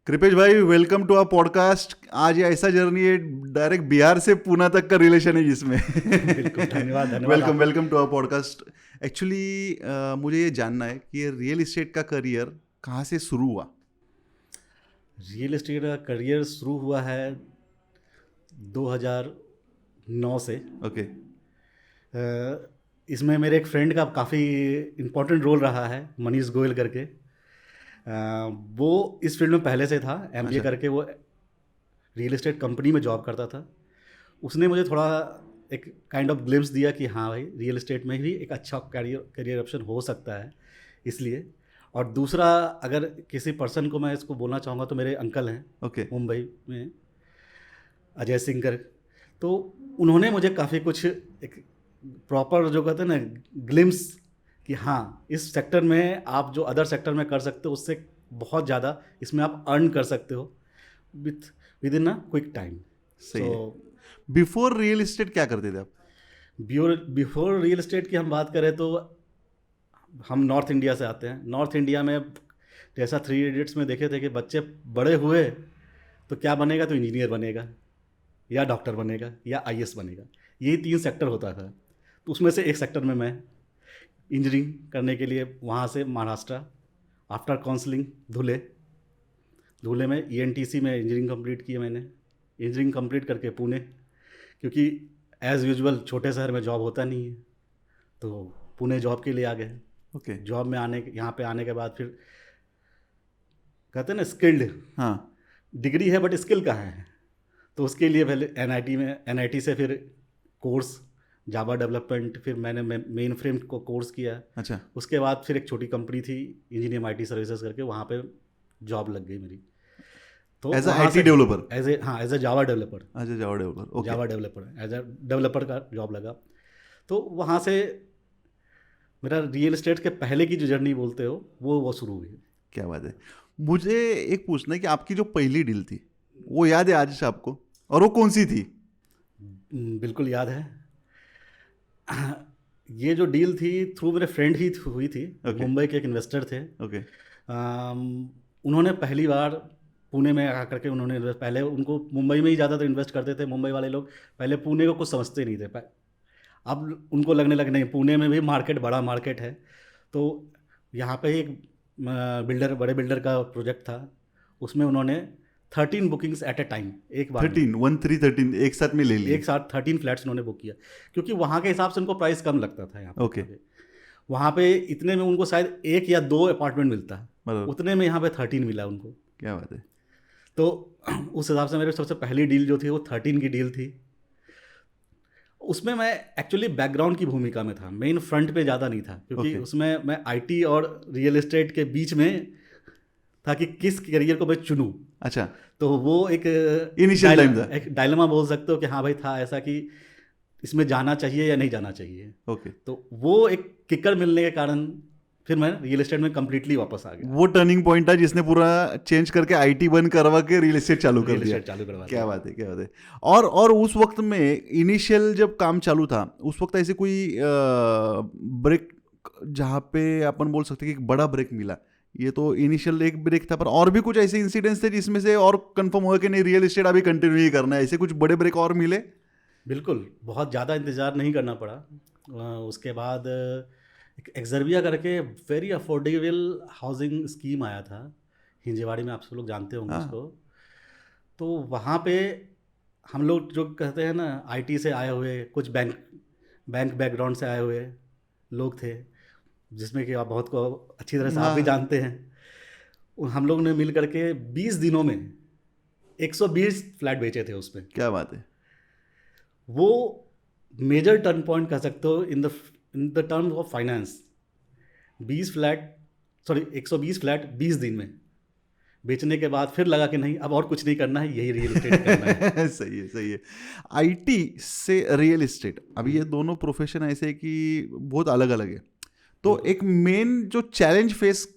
कृपेश भाई, welcome to our podcast. आज ये ऐसा जर्नी है, डायरेक्ट बिहार से पूना तक का रिलेशन है जिसमें बिल्कुल, धन्यवाद धन्यवाद वेलकम आपको। Welcome to our podcast. Actually मुझे ये जानना है कि ये रियल इस्टेट का करियर कहाँ से शुरू हुआ। रियल एस्टेट का करियर शुरू हुआ है 2009 से। ओके। इसमें मेरे एक फ्रेंड का काफ़ी इम्पोर्टेंट रोल रहा है, मनीष गोयल करके। वो इस फील्ड में पहले से था, एमबीए अच्छा। करके वो रियल एस्टेट कंपनी में जॉब करता था। उसने मुझे थोड़ा एक काइंड ऑफ ग्लिम्स दिया कि हाँ भाई, रियल एस्टेट में भी एक अच्छा करियर ऑप्शन हो सकता है, इसलिए। और दूसरा, अगर किसी पर्सन को मैं इसको बोलना चाहूँगा तो मेरे अंकल हैं ओके। मुंबई में, अजय सिंह कर। तो उन्होंने मुझे काफ़ी कुछ एक प्रॉपर जो कहते हैं ना ग्लिम्स कि हाँ, इस सेक्टर में आप जो अदर सेक्टर में कर सकते हो उससे बहुत ज़्यादा इसमें आप अर्न कर सकते हो with in a quick time. सही है। सो बिफोर रियल इस्टेट क्या करते थे आप? बिफोर रियल एस्टेट की हम बात करें तो हम नॉर्थ इंडिया से आते हैं। नॉर्थ इंडिया में जैसा थ्री इडियट्स में देखे थे कि बच्चे बड़े हुए तो क्या बनेगा, तो इंजीनियर बनेगा या डॉक्टर बनेगा या आईएएस बनेगा, यही तीन सेक्टर होता था। तो उसमें से एक सेक्टर में मैं इंजीनियरिंग करने के लिए वहाँ से महाराष्ट्र, आफ्टर काउंसलिंग धुले में ईएनटीसी में इंजीनियरिंग कंप्लीट की है मैंने। इंजीनियरिंग कंप्लीट करके पुणे, क्योंकि एज़ यूजुअल छोटे शहर में जॉब होता नहीं है, तो पुणे जॉब के लिए आ गए। ओके। जॉब में यहाँ पे आने के बाद फिर कहते हैं ना स्किल्ड, हाँ। डिग्री है बट स्किल कहाँ है, तो उसके लिए पहले एनआईटी से फिर कोर्स जावा डेवलपमेंट, फिर मैंने मेन फ्रेम को कोर्स किया। अच्छा। उसके बाद फिर एक छोटी कंपनी थी इंजीनियरिंग आईटी सर्विसेज करके, वहाँ पे जॉब लग गई मेरी। तो एज अ वहाँ आईटी से developer? As a Java developer. अच्छा, Java developer. Okay. Java developer as uh developer का जॉब लगा। तो वहाँ से मेरा रियल एस्टेट के पहले की जो जर्नी बोलते हो वो शुरू हुई। क्या बात है। मुझे एक पूछना है कि आपकी जो पहली डील थी वो याद है आज से आपको, और वो कौन सी थी? बिल्कुल याद है। ये जो डील थी थ्रू मेरे फ्रेंड ही हुई थी। ओके। मुंबई के एक इन्वेस्टर थे। ओके। उन्होंने पहली बार पुणे में आकर के पहले उनको मुंबई में ही ज़्यादातर इन्वेस्ट करते थे। मुंबई वाले लोग पहले पुणे को कुछ समझते नहीं थे। अब उनको लगने लगे नहीं, पुणे में भी मार्केट बड़ा मार्केट है। तो यहाँ पे ही एक बड़े बिल्डर का प्रोजेक्ट था। उसमें उन्होंने 13 बुकिंग्स एट ए टाइम, एक बार में 13 एक साथ में ले लिए? एक साथ 13 फ्लैट्स उन्होंने बुक किया, क्योंकि वहाँ के हिसाब से उनको प्राइस कम लगता था यहाँ पे। ओके। वहाँ पे इतने में उनको शायद एक या दो अपार्टमेंट मिलता है, मतलब उतने में यहाँ पे 13 मिला उनको। क्या बात है। तो उस हिसाब से मेरी सबसे पहली डील जो थी वो 13 की डील थी। उसमें मैं एक्चुअली बैकग्राउंड की भूमिका में था, मेन फ्रंट पे ज़्यादा नहीं था, क्योंकि ओके। उसमें मैं आईटी और रियल एस्टेट के बीच में था कि किस करियर को मैं चुनूं। अच्छा। तो वो एक इनिशियल टाइम था। एक डायलेमा बोल सकते हो कि हाँ भाई, था ऐसा कि इसमें जाना चाहिए या नहीं जाना चाहिए। ओके। तो वो एक किकर मिलने के कारण फिर मैं रियल एस्टेट में कम्प्लीटली वापस आ गया। वो टर्निंग पॉइंट था जिसने पूरा चेंज करके आईटी बंद करवा के रियल एस्टेट चालू कर रियल दिया। एस्टेट चालू करवा क्या दिया। बात है, क्या बात है। और उस वक्त में इनिशियल जब काम चालू था उस वक्त ऐसे कोई ब्रेक, जहाँ पे अपन बोल सकते कि एक बड़ा ब्रेक मिला? ये तो इनिशियल एक ब्रेक था, पर और भी कुछ ऐसे इंसिडेंट्स थे जिसमें से और कंफर्म हुआ कि नहीं, रियल एस्टेट अभी कंटिन्यू ही करना है? ऐसे कुछ बड़े ब्रेक और मिले? बिल्कुल, बहुत ज़्यादा इंतज़ार नहीं करना पड़ा। उसके बाद एक एक्सर्बिया करके वेरी अफोर्डेबल हाउसिंग स्कीम आया था हिंजेवाड़ी में, आप सब लोग जानते होंगे हाँ। उसको। तो वहाँ पे हम लोग जो कहते हैं ना, आईटी से आए हुए, कुछ बैंक बैकग्राउंड से आए हुए लोग थे, जिसमें कि आप बहुत को अच्छी तरह से आप भी हाँ। जानते हैं। हम लोग ने मिल करके 20 दिनों में 120 फ्लैट बेचे थे उसमें। क्या बात है। वो मेजर टर्न पॉइंट कह सकते हो in the term of finance. 120 flat 20 दिन में बेचने के बाद फिर लगा कि नहीं, अब और कुछ नहीं करना है, यही रियल एस्टेट करना है। सही है, सही है। आईटी से रियल एस्टेट, अभी ये दोनों प्रोफेशन ऐसे हैं कि बहुत अलग अलग है। तो एक मेन जो चैलेंज फेस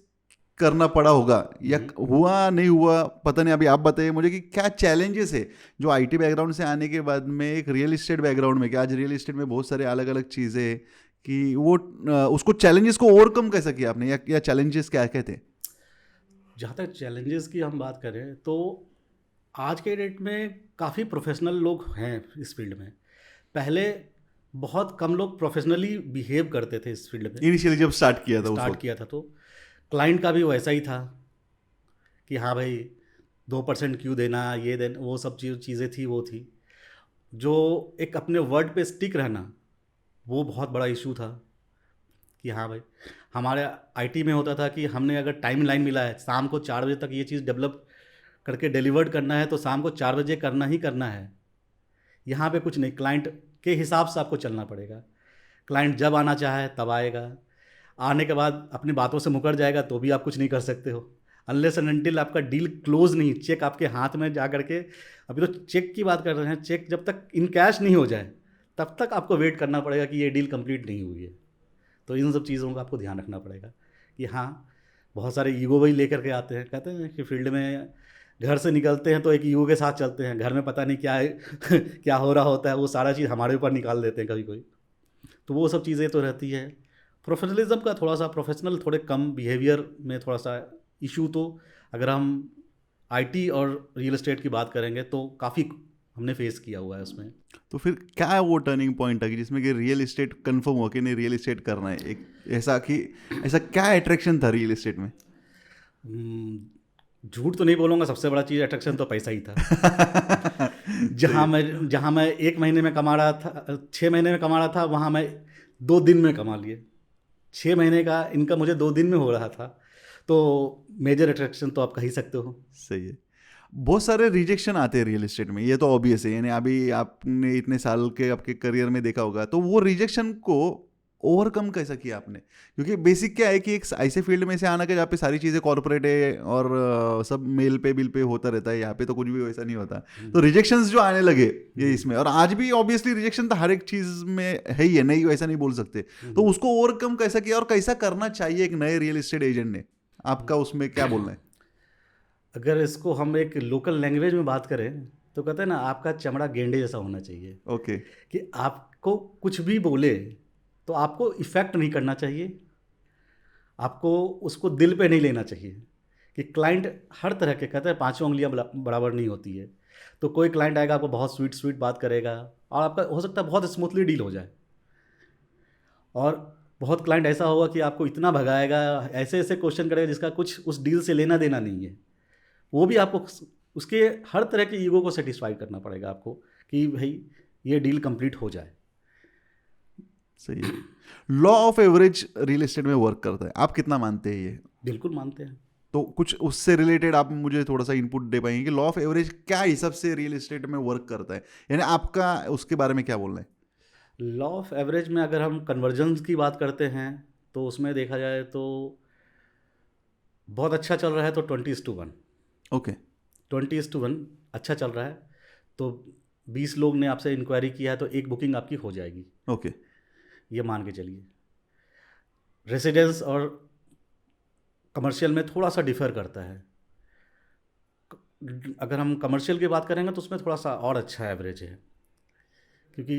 करना पड़ा होगा या हुआ नहीं हुआ पता नहीं, अभी आप बताइए मुझे कि क्या चैलेंजेस है जो आईटी बैकग्राउंड से आने के बाद में एक रियल एस्टेट बैकग्राउंड में, कि आज रियल एस्टेट में बहुत सारे अलग अलग चीज़ें हैं, कि वो उसको चैलेंजेस को ओवरकम कैसा किया आपने, या चैलेंजेस क्या कहते हैं? जहाँ तक चैलेंजेस की हम बात करें तो आज के डेट में काफ़ी प्रोफेशनल लोग हैं इस फील्ड में। पहले बहुत कम लोग प्रोफेशनली बिहेव करते थे इस फील्ड में। इनिशियली जब स्टार्ट किया था उस स्टार्ट वक्त। किया था तो क्लाइंट का भी वैसा ही था कि हाँ भाई 2% क्यों देना, ये देना, वो सब चीज़ें थी, वो थी। जो एक अपने वर्ड पे स्टिक रहना, वो बहुत बड़ा इशू था कि हाँ भाई, हमारे आईटी में होता था कि हमने अगर टाइम लाइन मिला है शाम को 4 बजे तक ये चीज़ डेवलप करके डिलीवर्ड करना है तो शाम को 4 बजे करना ही करना है। यहाँ पे कुछ नहीं, क्लाइंट के हिसाब से आपको चलना पड़ेगा। क्लाइंट जब आना चाहे तब आएगा, आने के बाद अपनी बातों से मुकर जाएगा तो भी आप कुछ नहीं कर सकते हो, अनलेस एंड अनटिल आपका डील क्लोज नहीं, चेक आपके हाथ में जा करके। अभी तो चेक की बात कर रहे हैं, चेक जब तक इन कैश नहीं हो जाए तब तक आपको वेट करना पड़ेगा कि ये डील कंप्लीट नहीं हुई है। तो इन सब चीज़ों का आपको ध्यान रखना पड़ेगा कि हाँ, बहुत सारे ईगो वही लेकर के आते हैं। कहते हैं कि फील्ड में घर से निकलते हैं तो एक ईगो के साथ चलते हैं, घर में पता नहीं क्या है क्या हो रहा होता है, वो सारा चीज़ हमारे ऊपर निकाल देते हैं कभी कोई। तो वो सब चीज़ें तो रहती है। प्रोफेशनलिज्म का थोड़ा सा, प्रोफेशनल थोड़े कम बिहेवियर में थोड़ा सा इशू, तो अगर हम आईटी और रियल एस्टेट की बात करेंगे तो काफ़ी हमने फेस किया हुआ है उसमें। तो फिर क्या है वो टर्निंग पॉइंट है कि जिसमें कि रियल एस्टेट कंफर्म हो कि नहीं रियल एस्टेट करना है, एक ऐसा कि ऐसा क्या अट्रैक्शन था रियल एस्टेट में? झूठ तो नहीं बोलूँगा, सबसे बड़ा चीज़ अट्रैक्शन तो पैसा ही था। जहाँ मैं 1 महीने में कमा रहा था, 6 महीने में कमा रहा था, वहाँ मैं 2 दिन में कमा लिए। 6 महीने का इनकम मुझे 2 दिन में हो रहा था। तो मेजर अट्रैक्शन तो आप कह ही सकते हो। सही है। बहुत सारे रिजेक्शन आते हैं रियल एस्टेट में, ये तो ऑब्वियस है, यानी अभी आपने इतने साल के आपके करियर में देखा होगा, तो वो रिजेक्शन को ओवरकम कैसा किया आपने? क्योंकि बेसिक क्या है कि एक ऐसे फील्ड में से आना कि जहाँ पे सारी चीज़ें कॉर्पोरेट है और सब मेल पे बिल पे होता रहता है, यहाँ पे तो कुछ भी वैसा नहीं होता। तो रिजेक्शंस जो आने लगे ये इसमें, और आज भी ऑब्वियसली रिजेक्शन तो हर एक चीज़ में है ही है, नहीं वैसा नहीं बोल सकते। तो उसको ओवरकम कैसा किया और कैसा करना चाहिए एक नए रियल एस्टेट एजेंट ने? आपका उसमें क्या बोलना है? अगर इसको हम एक लोकल लैंग्वेज में बात करें तो कहते हैं ना, आपका चमड़ा गेंडे जैसा होना चाहिए। ओके। कि आपको कुछ भी बोले तो आपको इफ़ेक्ट नहीं करना चाहिए, आपको उसको दिल पे नहीं लेना चाहिए। कि क्लाइंट हर तरह के, कहते हैं पाँचों उंगलियां बराबर नहीं होती है। तो कोई क्लाइंट आएगा आपको बहुत स्वीट स्वीट बात करेगा और आपका हो सकता है बहुत स्मूथली डील हो जाए, और बहुत क्लाइंट ऐसा होगा कि आपको इतना भगाएगा, ऐसे ऐसे क्वेश्चन करेगा जिसका कुछ उस डील से लेना देना नहीं है। वो भी आपको उसके हर तरह के ईगो को सेटिस्फाई करना पड़ेगा आपको कि भाई ये डील कंप्लीट हो जाए। सही है। Law of average real estate में वर्क करता है, आप कितना मानते हैं ये? बिल्कुल मानते हैं। तो कुछ उससे रिलेटेड आप मुझे थोड़ा सा इनपुट दे पाएंगे कि लॉ ऑफ एवरेज क्या हिसाब से रियल एस्टेट में वर्क करता है, यानी आपका उसके बारे में क्या बोलना है? लॉ ऑफ एवरेज में अगर हम कन्वर्जन्स की बात करते हैं तो उसमें देखा जाए तो बहुत अच्छा चल रहा है तो 20:1। ओके। 20:1 अच्छा चल रहा है तो 20 लोग ने आपसे इंक्वायरी किया है तो एक बुकिंग आपकी हो जाएगी, ओके। ये मान के चलिए। रेसिडेंस और कमर्शियल में थोड़ा सा डिफर करता है। अगर हम कमर्शियल की बात करेंगे तो उसमें थोड़ा सा और अच्छा एवरेज है, क्योंकि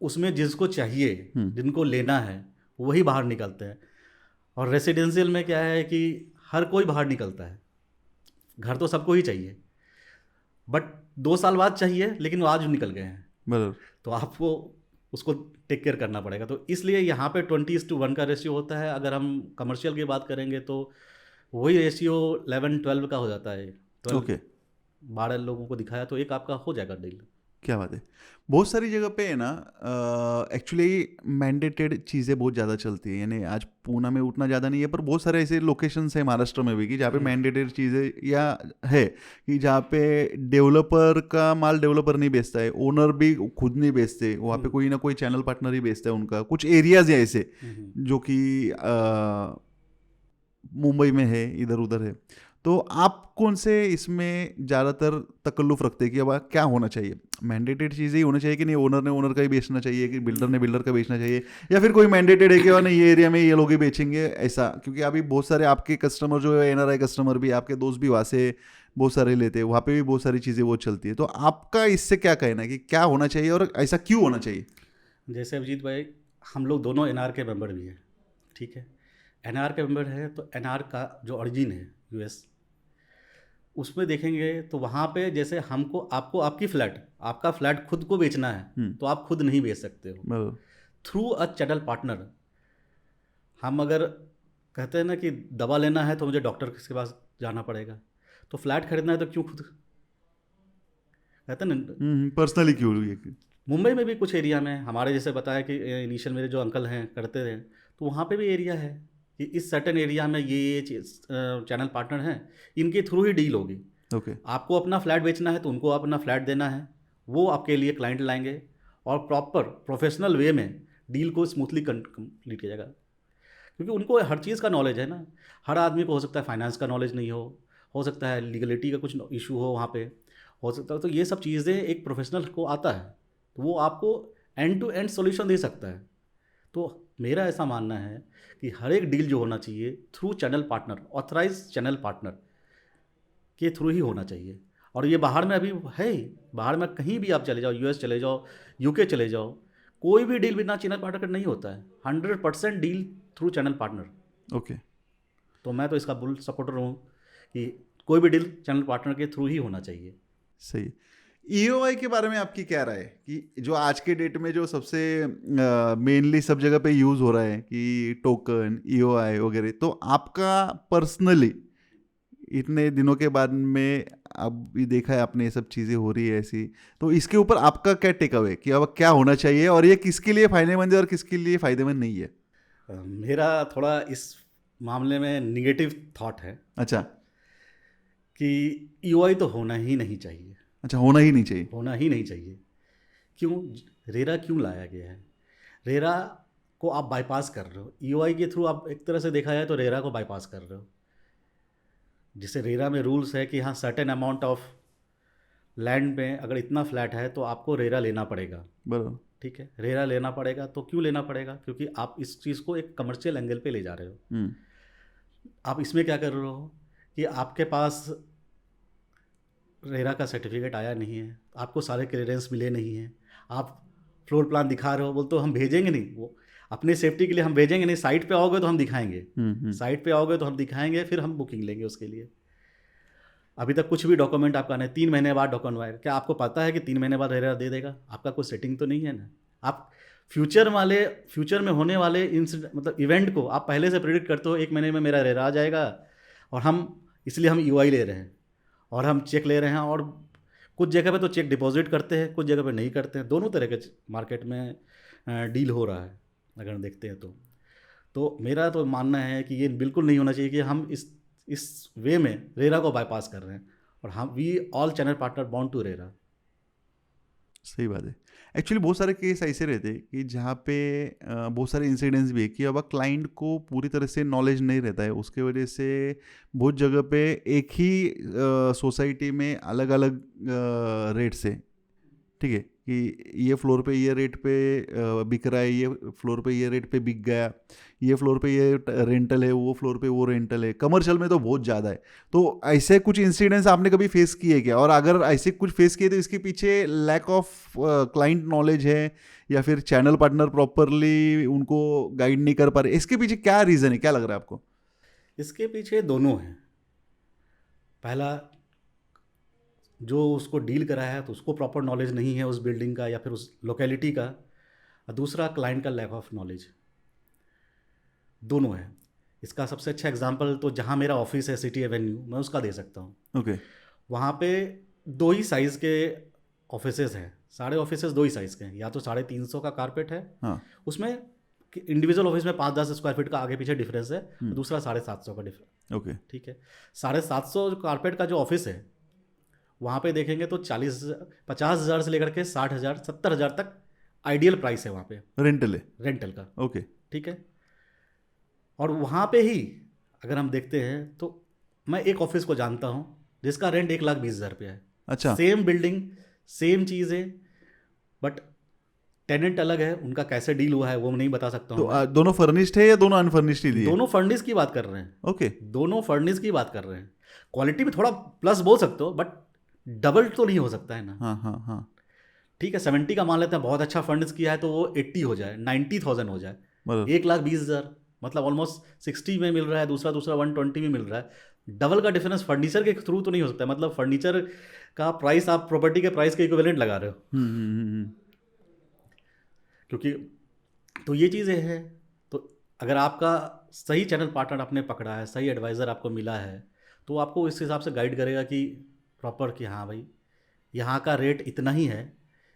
उसमें जिसको चाहिए, जिनको लेना है, वही बाहर निकलते हैं। और रेसिडेंशियल में क्या है कि हर कोई बाहर निकलता है, घर तो सबको ही चाहिए, बट 2 साल बाद चाहिए लेकिन वो आज निकल गए हैं, बराबर। तो आपको उसको टेक केयर करना पड़ेगा। तो इसलिए यहाँ पे 20:1 का रेशियो होता है। अगर हम कमर्शियल की बात करेंगे तो वही रेशियो 11-12 का हो जाता है। 12 ओके। 12 लोगों को दिखाया तो एक आपका हो जाएगा डील। क्या बात है। बहुत सारी जगह पे है ना, एक्चुअली मैंडेटेड चीज़ें बहुत ज़्यादा चलती है, यानी आज पूना में उतना ज़्यादा नहीं है, पर बहुत सारे ऐसे लोकेशंस है महाराष्ट्र में भी कि जहाँ पे मैंडेटेड चीज़ें या है कि जहाँ पे डेवलपर का माल डेवलपर नहीं बेचता है, ओनर भी खुद नहीं बेचते, वहाँ पे कोई ना कोई चैनल पार्टनर ही बेचता है उनका। कुछ एरियाज है ऐसे जो कि मुंबई में है, इधर उधर है। तो आप कौन से इसमें ज़्यादातर तकल्लुफ़ रखते हैं कि अब क्या होना चाहिए? मैंडेटेड चीज़ें ही होना चाहिए कि नहीं, ओनर ने ओनर का ही बेचना चाहिए कि बिल्डर ने बिल्डर का बेचना चाहिए, या फिर कोई मैंडेटेड है कि और नहीं ये एरिया में ये लोग ही बेचेंगे ऐसा? क्योंकि अभी बहुत सारे आपके कस्टमर जो है एनआरआई कस्टमर भी, आपके दोस्त भी वहाँ से बहुत सारे लेते हैं, वहाँ पे भी बहुत सारी चीज़ें वो चलती है। तो आपका इससे क्या कहना है कि क्या होना चाहिए और ऐसा क्यों होना चाहिए? जैसे अभिजीत भाई, हम लोग दोनों एनआर के मेंबर भी हैं, ठीक है। एनआर के मेंबर है तो एनआर का जो ओरिजिन है यूएस, उसमें देखेंगे तो वहाँ पे जैसे हमको आपको आपका फ्लैट खुद को बेचना है तो आप खुद नहीं बेच सकते हो। बराबर। थ्रू अ चैनल पार्टनर, हम अगर कहते हैं ना कि दवा लेना है तो मुझे डॉक्टर के पास जाना पड़ेगा, तो फ्लैट खरीदना है तो क्यों खुद, कहते हैं ना। पर्सनली क्यों ये मुंबई में भी कुछ एरिया में हमारे जैसे बताया कि इनिशियल मेरे जो अंकल हैं करते थे, तो वहाँ पे भी एरिया है कि इस सर्टेन एरिया में ये चैनल पार्टनर हैं, इनके थ्रू ही डील होगी। ओके। आपको अपना फ्लैट बेचना है तो उनको अपना फ्लैट देना है, वो आपके लिए क्लाइंट लाएंगे और प्रॉपर प्रोफेशनल वे में डील को स्मूथली कंप्लीट किया जाएगा, क्योंकि उनको हर चीज़ का नॉलेज है ना। हर आदमी को हो सकता है फाइनेंस का नॉलेज नहीं हो सकता है लीगलिटी का कुछ इशू हो वहाँ पे, हो सकता है। तो ये सब चीज़ें एक प्रोफेशनल को आता है, तो वो आपको एंड टू एंड सॉल्यूशन दे सकता है। तो मेरा ऐसा मानना है कि हर एक डील जो होना चाहिए through channel partner, authorize channel partner के थ्रू ही होना चाहिए। और ये बाहर में अभी है ही, बाहर में कहीं भी आप चले जाओ, यूएस चले जाओ, यूके चले जाओ, कोई भी डील बिना चैनल पार्टनर का नहीं होता है। 100% deal through channel partner. Okay. तो मैं तो इसका बुल सपोर्टर हूँ कि कोई भी डील चैनल पार्टनर के थ्रू ही होना चाहिए। सही है। EOI के बारे में आपकी क्या राय है कि जो आज के डेट में जो सबसे मेनली सब जगह पे यूज़ हो रहा है कि टोकन EOI वगैरह, तो आपका पर्सनली इतने दिनों के बाद में अब भी देखा है आपने ये सब चीज़ें हो रही है ऐसी, तो इसके ऊपर आपका क्या टेक अवे कि अब क्या होना चाहिए और ये किसके लिए फ़ायदेमंद है और किसके लिए फ़ायदेमंद नहीं है? मेरा थोड़ा इस मामले में निगेटिव थॉट है। अच्छा। कि EOI तो होना ही नहीं चाहिए। अच्छा, होना ही नहीं चाहिए। होना ही नहीं चाहिए। क्यों? रेरा क्यों लाया गया है? रेरा को आप बाईपास कर रहे हो। EOI के थ्रू आप एक तरह से देखा जाए तो रेरा को बाईपास कर रहे हो। जैसे रेरा में रूल्स है कि हाँ सर्टेन अमाउंट ऑफ लैंड में अगर इतना फ्लैट है तो आपको रेरा लेना पड़ेगा। बराबर। ठीक है, रेरा लेना पड़ेगा। तो क्यों लेना पड़ेगा? क्योंकि आप इस चीज़ को एक कमर्शियल एंगल पे ले जा रहे हो। आप इसमें क्या कर रहे हो कि आपके पास रेरा का सर्टिफिकेट आया नहीं है, आपको सारे क्लियरेंस मिले नहीं हैं, आप फ्लोर प्लान दिखा रहे हो, बोलते हो हम भेजेंगे नहीं, वो अपने सेफ्टी के लिए हम भेजेंगे नहीं, साइट पे आओगे तो हम दिखाएंगे, साइट पे आओगे तो हम दिखाएंगे, फिर हम बुकिंग लेंगे उसके लिए। अभी तक कुछ भी डॉक्यूमेंट आपका नहीं, 3 महीने बाद डॉक्यूमेंट आएगा। क्या आपको पता है कि 3 महीने बाद रेरा दे देगा? आपका कोई सेटिंग तो नहीं है ना। आप फ्यूचर में होने वाले इंसिडेंट मतलब इवेंट को आप पहले से प्रिडिक्ट करते हो, 1 महीने में मेरा रेरा आ जाएगा और इसलिए हम EOI ले रहे हैं और हम चेक ले रहे हैं। और कुछ जगह पे तो चेक डिपॉजिट करते हैं, कुछ जगह पे नहीं करते हैं। दोनों तरह के मार्केट में डील हो रहा है अगर हम देखते हैं तो मेरा तो मानना है कि ये बिल्कुल नहीं होना चाहिए कि हम इस वे में रेरा को बाईपास कर रहे हैं। और हम we all channel partner bond to RERA. सही बात है। एक्चुअली बहुत सारे केस ऐसे रहते हैं कि जहाँ पे बहुत सारे इंसिडेंट्स भी है कि अब क्लाइंट को पूरी तरह से नॉलेज नहीं रहता है, उसके वजह से बहुत जगह पे एक ही सोसाइटी में अलग अलग रेट से, ठीक है, कि ये फ्लोर पे ये रेट पे बिक रहा है, ये फ्लोर पे ये रेट पे बिक गया, ये फ्लोर पे ये रेंटल है, वो फ्लोर पे वो रेंटल है। कमर्शियल में तो बहुत ज़्यादा है। तो ऐसे कुछ इंसिडेंट्स आपने कभी फेस किए क्या? और अगर ऐसे कुछ फेस किए तो इसके पीछे लैक ऑफ क्लाइंट नॉलेज है या फिर चैनल पार्टनर प्रॉपरली उनको गाइड नहीं कर पा रहे? इसके पीछे क्या रीज़न है, क्या लग रहा है आपको? इसके पीछे दोनों हैं। पहला, जो उसको डील कराया है तो उसको प्रॉपर नॉलेज नहीं है उस बिल्डिंग का या फिर उस लोकेलिटी का। और दूसरा, क्लाइंट का लैक ऑफ नॉलेज। दोनों है। इसका सबसे अच्छा एग्जांपल तो जहाँ मेरा ऑफिस है सिटी एवेन्यू, मैं उसका दे सकता हूँ। ओके। वहाँ पे 2 ही साइज़ के ऑफिसेज हैं, सारे ऑफिसेज 2 ही साइज़ के हैं। या तो 350 का कारपेट है, हाँ। उसमें इंडिविजुअल ऑफिस में 5-10 स्क्वायर फीट का आगे पीछे डिफरेंस है, दूसरा 750 का डिफरेंस। ओके। ठीक है, 750 कारपेट का जो ऑफिस है वहाँ पे देखेंगे तो 50,000 से लेकर के 60,000 70,000 तक आइडियल प्राइस है वहाँ पे रेंटल का। ओके। ठीक है, और वहाँ पे ही अगर हम देखते हैं तो मैं एक ऑफिस को जानता हूँ जिसका रेंट 1,20,000 रुपया है। अच्छा। सेम बिल्डिंग, सेम चीज़ें, बट टेनेंट अलग है। उनका कैसे डील हुआ है वो नहीं बता सकता हूँ। तो दोनों फर्निश्ड है या दोनों अनफर्निश्ड ही? दोनों फर्निश की बात कर रहे हैं। ओके। दोनों फर्निश की बात कर रहे हैं। क्वालिटी में थोड़ा प्लस बोल सकते हो, बट डबल तो नहीं हो सकता है ना। हाँ हाँ हाँ। ठीक है, 70 का मान लेते हैं, बहुत अच्छा फंड्स किया है तो वो 80 हो जाए, 90,000 हो जाए, 1,20,000 मतलब ऑलमोस्ट 60 में मिल रहा है, दूसरा 120 में मिल रहा है, डबल का डिफरेंस फर्नीचर के थ्रू तो नहीं हो सकता, मतलब फर्नीचर का प्राइस आप प्रॉपर्टी के प्राइस के इक्विवेलेंट लगा रहे हो, क्योंकि तो ये चीज़ें हैं। तो अगर आपका सही चैनल पार्टनर आपने पकड़ा है, सही एडवाइज़र आपको मिला है, तो आपको इस हिसाब से गाइड करेगा कि प्रॉपर कि हाँ भाई यहाँ का रेट इतना ही है,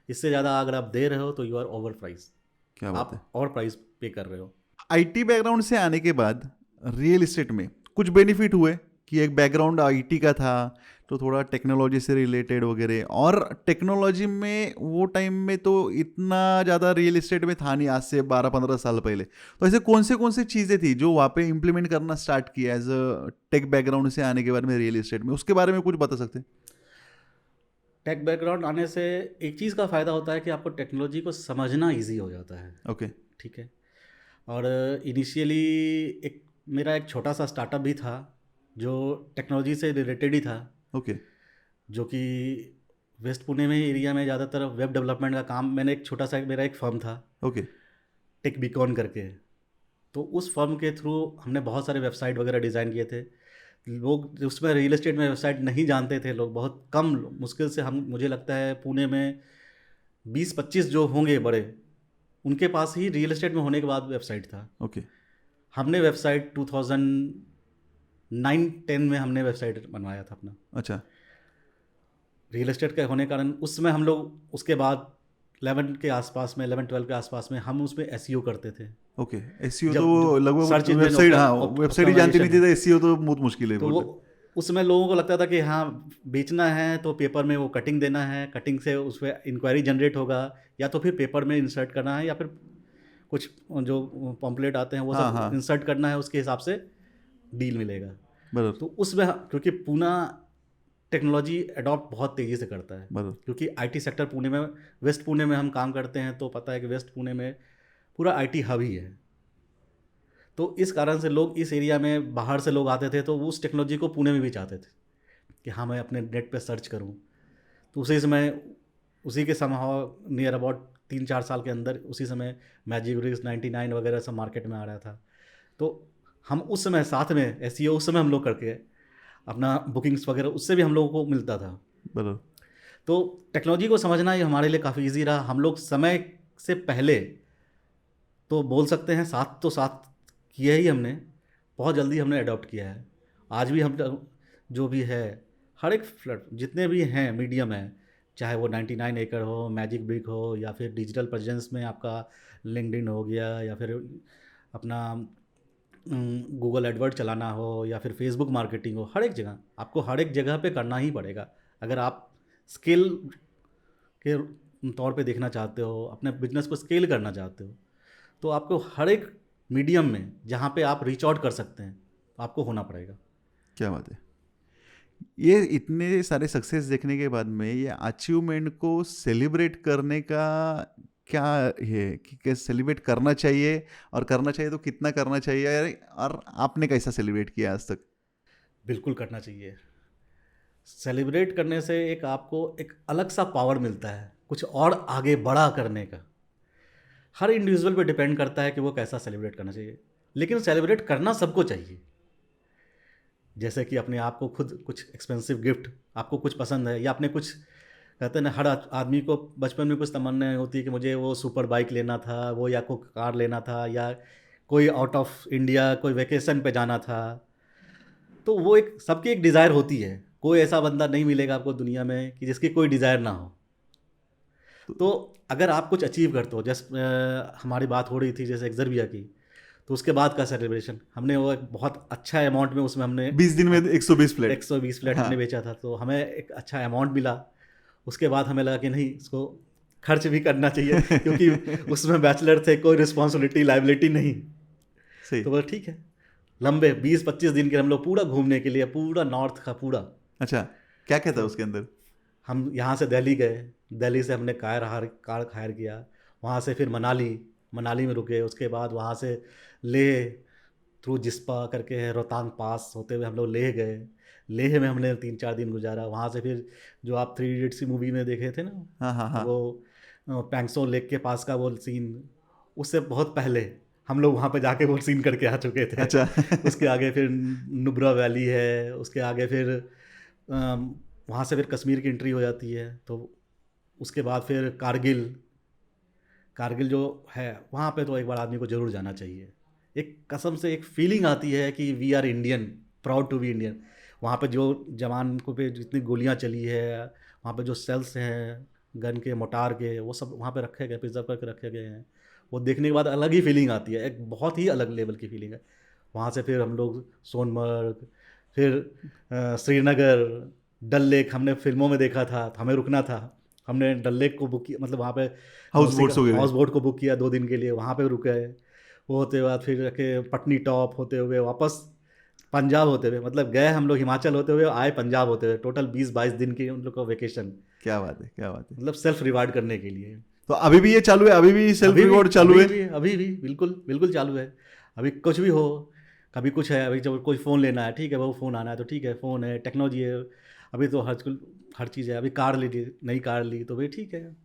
इससे ज़्यादा अगर आप दे रहे हो तो यू आर ओवर प्राइस, क्या बात है। आप और प्राइस पे कर रहे हो। आईटी बैकग्राउंड से आने के बाद रियल इस्टेट में कुछ बेनिफिट हुए कि एक बैकग्राउंड आईटी का था तो थोड़ा टेक्नोलॉजी से रिलेटेड वगैरह, और टेक्नोलॉजी में वो टाइम में तो इतना ज़्यादा रियल इस्टेट में था नहीं, आज से 12-15 साल पहले। तो ऐसे कौन से चीज़ें थी जो वहाँ पे इम्प्लीमेंट करना स्टार्ट किया एज अ टेक बैकग्राउंड से आने के बाद में रियल इस्टेट में, उसके बारे में कुछ बता सकते हैं? टेक बैकग्राउंड आने से एक चीज़ का फ़ायदा होता है कि आपको टेक्नोलॉजी को समझना ईजी हो जाता है। ओके। ठीक है। और इनिशियली एक मेरा एक छोटा सा स्टार्टअप भी था जो टेक्नोलॉजी से रिलेटेड ही था, ओके। जो कि वेस्ट पुणे में एरिया में ज़्यादातर वेब डेवलपमेंट का काम, मैंने एक छोटा सा मेरा एक फर्म था ओके। टेक बीकॉन करके, तो उस फर्म के थ्रू हमने बहुत सारे वेबसाइट वगैरह डिज़ाइन किए थे। लोग उसमें रियल एस्टेट में वेबसाइट नहीं जानते थे, लोग बहुत कम, मुश्किल से हम, मुझे लगता है पुणे में 20-25 जो होंगे बड़े, उनके पास ही रियल एस्टेट में होने के बाद वेबसाइट था। ओके। हमने वेबसाइट 2009-10 में हमने वेबसाइट बनवाया था अपना, अच्छा। रियल एस्टेट का होने के कारण उसमें हम लोग उसके बाद 11 के आसपास में, 11-12 के आसपास में हम उसमें एसईओ करते थे। ओके। एसईओ जब तो लगभग सर्च इंजन वेबसाइट, हाँ वेबसाइट ही जानती नहीं थी, तो ऑप्टिमाइजेशन, एसईओ तो बहुत मुश्किल है तो वो बोलते। उसमें लोगों को लगता था कि हाँ बेचना है तो पेपर में वो कटिंग देना है, कटिंग से उस पर इंक्वायरी जनरेट होगा, या तो फिर पेपर में इंसर्ट करना है, या फिर कुछ जो पॉम्पलेट आते हैं वो हाँ सब हाँ इंसर्ट करना है, उसके हिसाब से डील मिलेगा। बराबर तो उसमें क्योंकि पूना टेक्नोलॉजी अडॉप्ट बहुत तेज़ी से करता है, बराबर। क्योंकि आईटी सेक्टर पुणे में, वेस्ट पुणे में हम काम करते हैं, तो पता है कि वेस्ट पुणे में पूरा आईटी हब ही है। तो इस कारण से लोग इस एरिया में बाहर से लोग आते थे, तो वो उस टेक्नोलॉजी को पुणे में भी चाहते थे कि हाँ मैं अपने नेट पे सर्च करूँ। तो उसी समय, उसी के समहाउ नियर अबाउट 3-4 साल के अंदर उसी समय मैजिक ब्रिक्स 99 वगैरह सब मार्केट में आ रहा था। तो हम उस समय साथ में एसईओ उस समय हम लोग करके अपना बुकिंग्स वगैरह उससे भी हम लोगों को मिलता था। बराबर। तो टेक्नोलॉजी को समझना ये हमारे लिए काफ़ी ईजी रहा। हम लोग समय से पहले तो बोल सकते हैं साथ तो साथ किया ही हमने, बहुत जल्दी हमने अडॉप्ट किया है। आज भी हम जो भी है, हर एक फ्लैट जितने भी हैं मीडियम है, चाहे वो 99 एकड़ हो, मैजिक ब्रिक हो, या फिर डिजिटल प्रेजेंस में आपका लिंक्डइन हो गया, या फिर अपना गूगल एडवर्ड चलाना हो, या फिर फेसबुक मार्केटिंग हो, हर एक जगह आपको हर एक जगह पे करना ही पड़ेगा। अगर आप स्केल के तौर पे देखना चाहते हो, अपने बिजनेस को स्केल करना चाहते हो, तो आपको हर एक मीडियम में जहाँ पे आप रीच आउट कर सकते हैं आपको होना पड़ेगा। क्या बात है। ये इतने सारे सक्सेस देखने के बाद में ये अचीवमेंट को सेलिब्रेट करने का क्या है कि कैसे सेलिब्रेट करना चाहिए, और करना चाहिए तो कितना करना चाहिए, और आपने कैसा सेलिब्रेट किया आज तक? बिल्कुल करना चाहिए। सेलिब्रेट करने से एक आपको एक अलग सा पावर मिलता है कुछ और आगे बड़ा करने का। हर इंडिविजुअल पे डिपेंड करता है कि वो कैसा सेलिब्रेट करना चाहिए, लेकिन सेलिब्रेट करना सबको चाहिए। जैसे कि अपने आप को खुद कुछ एक्सपेंसिव गिफ्ट आपको कुछ पसंद है, या अपने कुछ कहते हैं ना, हर आदमी को बचपन में कुछ तमन्ना होती है कि मुझे वो सुपर बाइक लेना था, वो या कोई कार लेना था, या कोई आउट ऑफ इंडिया कोई वेकेशन पे जाना था। तो वो एक सबकी एक डिज़ायर होती है, कोई ऐसा बंदा नहीं मिलेगा आपको दुनिया में कि जिसकी कोई डिज़ायर ना हो। तो अगर आप कुछ अचीव करते हो, जैसे हमारी बात हो रही थी जैसे एक्सरबिया की, तो उसके बाद का सेलिब्रेशन हमने वो एक बहुत अच्छा अमाउंट में उसमें हमने 20 दिन में 120 फ्लैट। 120 फ्लैट हाँ। हमने बेचा था, तो हमें एक अच्छा अमाउंट मिला। उसके बाद हमें लगा कि नहीं, इसको खर्च भी करना चाहिए क्योंकि उसमें बैचलर थे, कोई रिस्पॉन्सिबिलिटी लाइबिलिटी नहीं। सही। तो बोला ठीक है, लंबे 20-25 दिन के हम लोग पूरा घूमने के लिए, पूरा नॉर्थ का पूरा। अच्छा, क्या क्या था उसके अंदर? हम यहाँ से दिल्ली गए, दिल्ली से हमने कार हायर किया, वहाँ से फिर मनाली में रुके, उसके बाद वहाँ से लेह थ्रू जिस्पा करके है, रोहतांग पास होते हुए हम लोग लेह गए। लेह में हमने 3-4 दिन गुजारा। वहाँ से फिर जो आप 3 इडियट्स की मूवी में देखे थे ना, हाँ हाँ हाँ। वो पैंगसों लेक के पास का वो सीन, उससे बहुत पहले हम लोग वहाँ पे जाके वो सीन करके आ चुके थे। अच्छा। उसके आगे फिर नुब्रा वैली है, उसके आगे फिर वहाँ से फिर कश्मीर की एंट्री हो जाती है। तो उसके बाद फिर कारगिल, कारगिल जो है वहाँ पे तो एक बार आदमी को ज़रूर जाना चाहिए। एक कसम से एक फीलिंग आती है कि we are Indian, proud to be Indian. वहाँ पे जो जवान को पे जितनी गोलियाँ चली है, वहाँ पे जो सेल्स हैं गन के, मोटार के, वो सब वहाँ पे रखे गए, प्रिजर्व करके रखे गए हैं। वो देखने के बाद अलग ही फीलिंग आती है, एक बहुत ही अलग लेवल की फीलिंग है। वहाँ से फिर हम लोग सोनमर्ग, फिर श्रीनगर, डल लेक हमने फिल्मों में देखा था, तो हमें रुकना था। हमने डल लेक को बुक किया, मतलब वहाँ पे हाउस बोट्स वगैरह। हाउस बोट को बुक किया 2 दिन के लिए, वहाँ पे रुके। वो होते बाद फिर रखे पटनी टॉप होते हुए वापस पंजाब होते हुए, मतलब गए हम लोग हिमाचल होते हुए, आए पंजाब होते हुए। टोटल 20-22 दिन की उन लोग का वेकेशन, क्या बात है, क्या बात है। मतलब सेल्फ रिवार्ड करने के लिए। तो अभी भी ये चालू है, अभी भी सेल्फ अभी भी रिवॉर्ड चालू है? अभी भी बिल्कुल बिल्कुल चालू है। अभी कुछ भी हो, कभी कुछ है, अभी जब कोई फ़ोन लेना है, ठीक है, वो फ़ोन आना है तो ठीक है, फ़ोन है, टेक्नोलॉजी है। अभी तो हर चीज़ है। अभी कार ले ली, नई कार ली तो भाई ठीक है,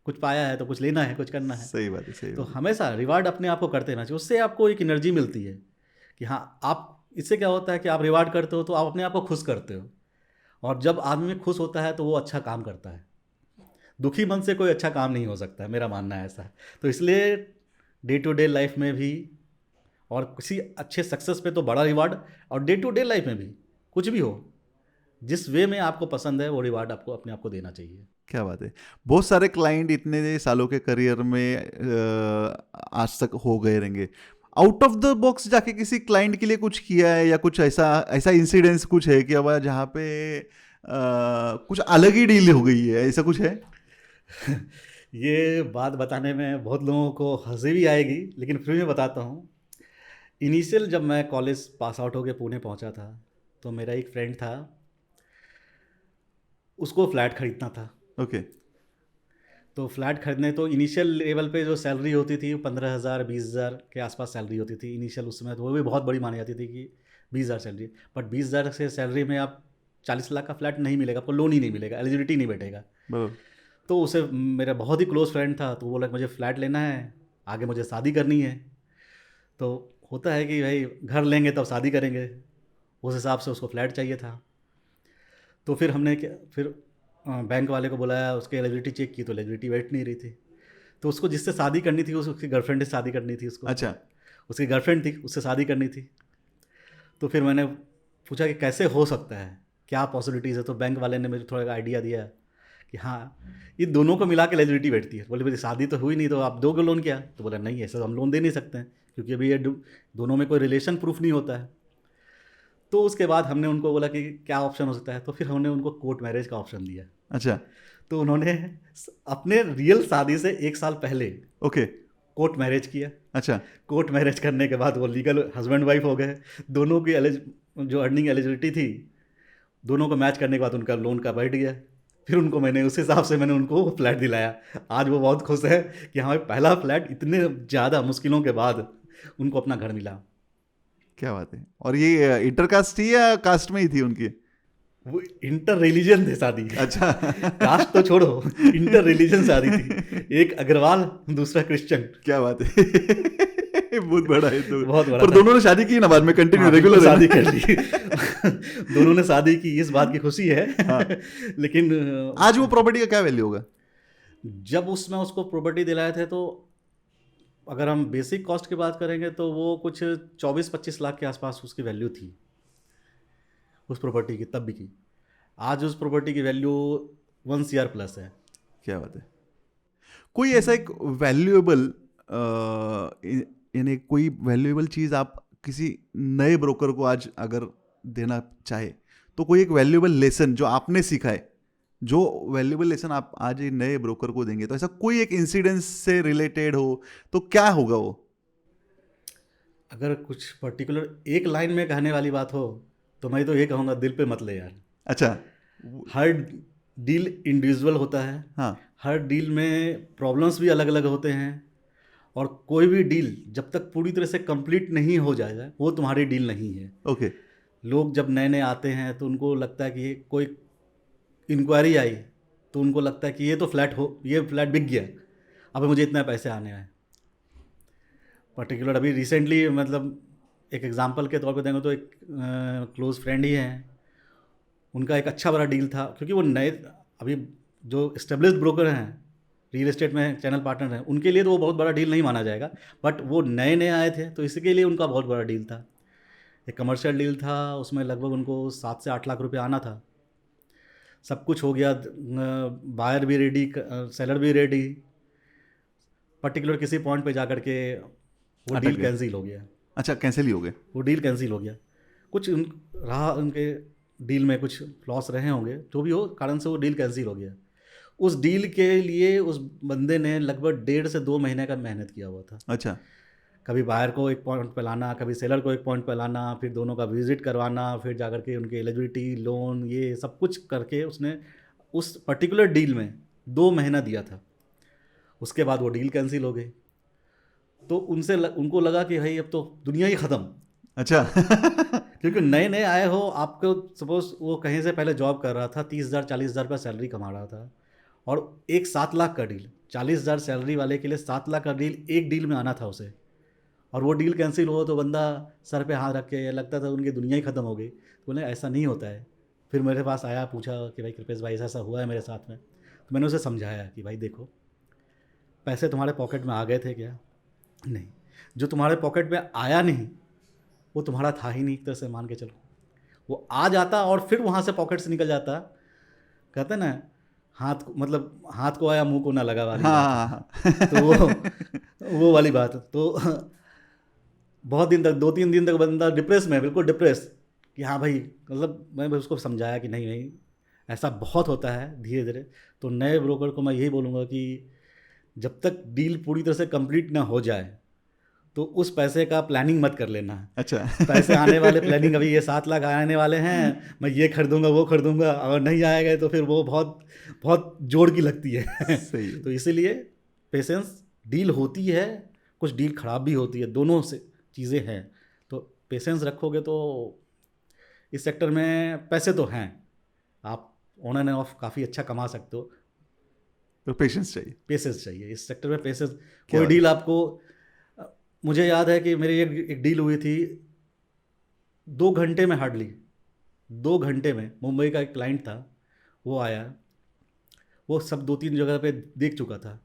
कुछ पाया है तो कुछ लेना है, कुछ करना है। सही बात है, सही तो बात है। हमेशा रिवार्ड अपने आप को करते रहना चाहिए। उससे आपको एक एनर्जी मिलती है कि हाँ, आप, इससे क्या होता है कि आप रिवार्ड करते हो तो आप अपने आप को खुश करते हो। और जब आदमी खुश होता है तो वो अच्छा काम करता है। दुखी मन से कोई अच्छा काम नहीं हो सकता है, मेरा मानना है ऐसा है। तो इसलिए डे टू डे लाइफ में भी, और किसी अच्छे सक्सेस पे तो बड़ा रिवार्ड, और डे टू डे लाइफ में भी कुछ भी हो, जिस वे में आपको पसंद है वो रिवार्ड आपको अपने आप को देना चाहिए। क्या बात है। बहुत सारे क्लाइंट इतने सालों के करियर में आज तक हो गए रहेंगे। आउट ऑफ द बॉक्स जाके किसी क्लाइंट के लिए कुछ किया है, या कुछ ऐसा ऐसा इंसिडेंस कुछ है कि अब जहाँ पे कुछ अलग ही डील हो गई है, ऐसा कुछ है? ये बात बताने में बहुत लोगों को हंसी भी आएगी, लेकिन फिर मैं बताता हूँ। इनिशियल जब मैं कॉलेज पास आउट होके पुणे पहुँचा था, तो मेरा एक फ्रेंड था, उसको फ्लैट खरीदना था। ओके। तो फ्लैट खरीदने, तो इनिशियल लेवल पे जो सैलरी होती थी 15,000 20,000 के आसपास सैलरी होती थी इनिशियल। उस समय तो वो भी बहुत बड़ी मानी जाती थी कि 20,000 सैलरी। बट 20,000 से सैलरी में आप 40 लाख का फ्लैट नहीं मिलेगा, आपको लोन ही नहीं मिलेगा, एलिजिबिलिटी नहीं बैठेगा। बराबर। तो उसे, मेरा बहुत ही क्लोज फ्रेंड था, तो वो बोला मुझे फ्लैट लेना है, आगे मुझे शादी करनी है। तो होता है कि भाई घर लेंगे तब शादी करेंगे, उस हिसाब से उसको फ्लैट चाहिए था। तो फिर हमने क्या, फिर बैंक वाले को बुलाया, उसकी एलिजिबिलिटी चेक की तो एलिजिबिलिटी बैठ नहीं रही थी। तो उसको जिससे शादी करनी थी, उसकी गर्लफ्रेंड से शादी करनी थी उसको। अच्छा। उसकी गर्लफ्रेंड थी, उससे शादी करनी थी। तो फिर मैंने पूछा कि कैसे हो सकता है, क्या पॉसिबिलिटीज़ है। तो बैंक वाले ने मुझे थोड़ा आइडिया दिया कि हाँ, ये दोनों को मिला के एलिजिबिलिटी बैठती है। बोले मेरी शादी तो हुई नहीं, तो आप दोगे लोन क्या? तो बोला नहीं, ऐसा तो हम लोन दे नहीं सकते हैं, क्योंकि अभी ये दोनों में कोई रिलेशन प्रूफ नहीं होता है। तो उसके बाद हमने उनको बोला कि क्या ऑप्शन हो सकता है, तो फिर हमने उनको कोर्ट मैरिज का ऑप्शन दिया। अच्छा। तो उन्होंने अपने रियल शादी से 1 साल पहले ओके। कोर्ट मैरिज किया। अच्छा। कोर्ट मैरिज करने के बाद वो लीगल हस्बैंड वाइफ हो गए। दोनों की जो अर्निंग एलिजिबिलिटी थी, दोनों को मैच करने के बाद उनका लोन का बैठ गया। फिर उनको मैंने उस हिसाब से मैंने उनको फ्लैट दिलाया। आज वो बहुत खुश है कि हमारे पहला फ्लैट इतने ज़्यादा मुश्किलों के बाद उनको अपना घर मिला। क्या बात है। और ये इंटरकास्ट थी या कास्ट में ही थी उनकी? वो इंटर रिलीजन थे शादी। अच्छा। कास्ट तो छोड़ो, इंटर रिलीजन शादी थी। एक अग्रवाल, दूसरा क्रिश्चियन। क्या बात है। बहुत बड़ा है तो। बहुत बड़ा पर था। दोनों ने शादी की ना बाद में, कंटिन्यू हाँ, रेगुलर बिल्कुल है शादी ना? कर ली। दोनों ने शादी की, इस बात की खुशी है। हाँ। लेकिन आज वो प्रॉपर्टी का क्या वैल्यू होगा? जब उसमें उसको प्रॉपर्टी दिलाए थे, तो अगर हम बेसिक कॉस्ट की बात करेंगे तो वो कुछ 24-25 लाख के आसपास उसकी वैल्यू थी, उस प्रॉपर्टी की तब की। आज उस प्रॉपर्टी की वैल्यू 1 CR प्लस है। क्या बात है। कोई ऐसा एक वैल्यूएबल, यानी कोई वैल्यूएबल चीज़ आप किसी नए ब्रोकर को आज अगर देना चाहे, तो कोई एक वैल्यूएबल लेसन जो आपने सीखा है, जो वैल्यूएबल लेसन आप आज एक नए ब्रोकर को देंगे, तो ऐसा कोई एक इंसिडेंस से रिलेटेड हो तो क्या होगा वो? अगर कुछ पर्टिकुलर एक लाइन में कहने वाली बात हो, तो मैं तो ये कहूँगा, दिल पे मत ले यार। अच्छा। हर डील इंडिविजुअल होता है। हाँ। हर डील में प्रॉब्लम्स भी अलग अलग होते हैं। और कोई भी डील जब तक पूरी तरह से कंप्लीट नहीं हो जाएगा, वो तुम्हारी डील नहीं है। ओके। लोग जब नए नए आते हैं तो उनको लगता है कि कोई इंक्वायरी आई, तो उनको लगता है कि ये फ्लैट बिक गया, अब मुझे इतना पैसे आने हैं। पर्टिकुलर अभी रिसेंटली मतलब एक एग्जांपल के तौर पे देंगे तो एक क्लोज फ्रेंड ही हैं, उनका एक अच्छा बड़ा डील था, क्योंकि वो नए अभी जो एस्टेब्लिश्ड ब्रोकर हैं रियल एस्टेट में, चैनल पार्टनर हैं, उनके लिए तो वो बहुत बड़ा डील नहीं माना जाएगा, बट वो नए नए आए थे तो इसके लिए उनका बहुत बड़ा डील था। एक कमर्शियल डील था, उसमें लगभग उनको 7 से 8 लाख रुपए आना था। सब कुछ हो गया, बायर भी रेडी, सेलर भी रेडी, पर्टिकुलर किसी पॉइंट पे जा कर के वो अटक डील गए। कैंसिल हो गया। अच्छा, कैंसिल ही हो गए। वो डील कैंसिल हो गया, कुछ रहा उनके डील में, कुछ लॉस रहे होंगे, जो भी हो कारण से वो डील कैंसिल हो गया। उस डील के लिए उस बंदे ने लगभग 1.5 से 2 महीने का मेहनत किया हुआ था। अच्छा। कभी बायर को एक पॉइंट पे लाना, कभी सेलर को एक पॉइंट पे लाना, फिर दोनों का विजिट करवाना, फिर जाकर के उनकी एलिजिबिलिटी, लोन, ये सब कुछ करके उसने उस पर्टिकुलर डील में 2 महीना दिया था। उसके बाद वो डील कैंसिल हो गई। तो उनको लगा कि भाई अब तो दुनिया ही ख़त्म, अच्छा। क्योंकि नए नए आए हो, आपको सपोज वो कहीं से पहले जॉब कर रहा था, 30,000 40,000 रुपये सैलरी कमा रहा था, और एक 7 लाख का डील, 40,000 सैलरी वाले के लिए 7 लाख का डील एक डील में आना था उसे, और वो डील कैंसिल हो तो बंदा सर पे हाथ रख के लगता था उनकी दुनिया ही ख़त्म हो गई। तो बोले ऐसा नहीं होता है। फिर मेरे पास आया, पूछा कि भाई कृपेश भाई ऐसा ऐसा हुआ है मेरे साथ में। तो मैंने उसे समझाया कि भाई देखो, पैसे तुम्हारे पॉकेट में आ गए थे क्या? नहीं। जो तुम्हारे पॉकेट में आया नहीं वो तुम्हारा था ही नहीं, एक तरह से मान के चलो। वो आ जाता और फिर वहाँ से पॉकेट से निकल जाता, कहते हैं ना, मतलब हाथ को आया मुंह को ना लगा वाली बात है। हाँ। तो वो वाली बात है। तो बहुत दिन तक, 2-3 दिन तक बंदा डिप्रेस में, बिल्कुल डिप्रेस, कि हाँ भाई, मतलब मैं भी उसको समझाया कि नहीं नहीं, ऐसा बहुत होता है धीरे धीरे। तो नए ब्रोकर को मैं यही बोलूँगा कि जब तक डील पूरी तरह से कंप्लीट ना हो जाए तो उस पैसे का प्लानिंग मत कर लेना है। अच्छा। पैसे आने वाले प्लानिंग, अभी ये 7 लाख आने वाले हैं, मैं ये खरीदूंगा वो खरीदूंगा, अगर नहीं आएगा तो फिर वो बहुत बहुत जोर की लगती है। सही है। तो इसीलिए पेशेंस, डील होती है, कुछ डील ख़राब भी होती है, दोनों से चीज़ें हैं। तो पेशेंस रखोगे तो इस सेक्टर में पैसे तो हैं, आप ऑन एंड ऑफ काफ़ी अच्छा कमा सकते हो। तो पेशेंस चाहिए। पेशेंस चाहिए इस सेक्टर में, पेशेंस। क्या कोई बात डील आपको, मुझे याद है कि मेरी एक डील हुई थी 2 घंटे में, हार्डली 2 घंटे में। मुंबई का एक क्लाइंट था, वो आया, वो सब 2-3 जगह पे देख चुका था,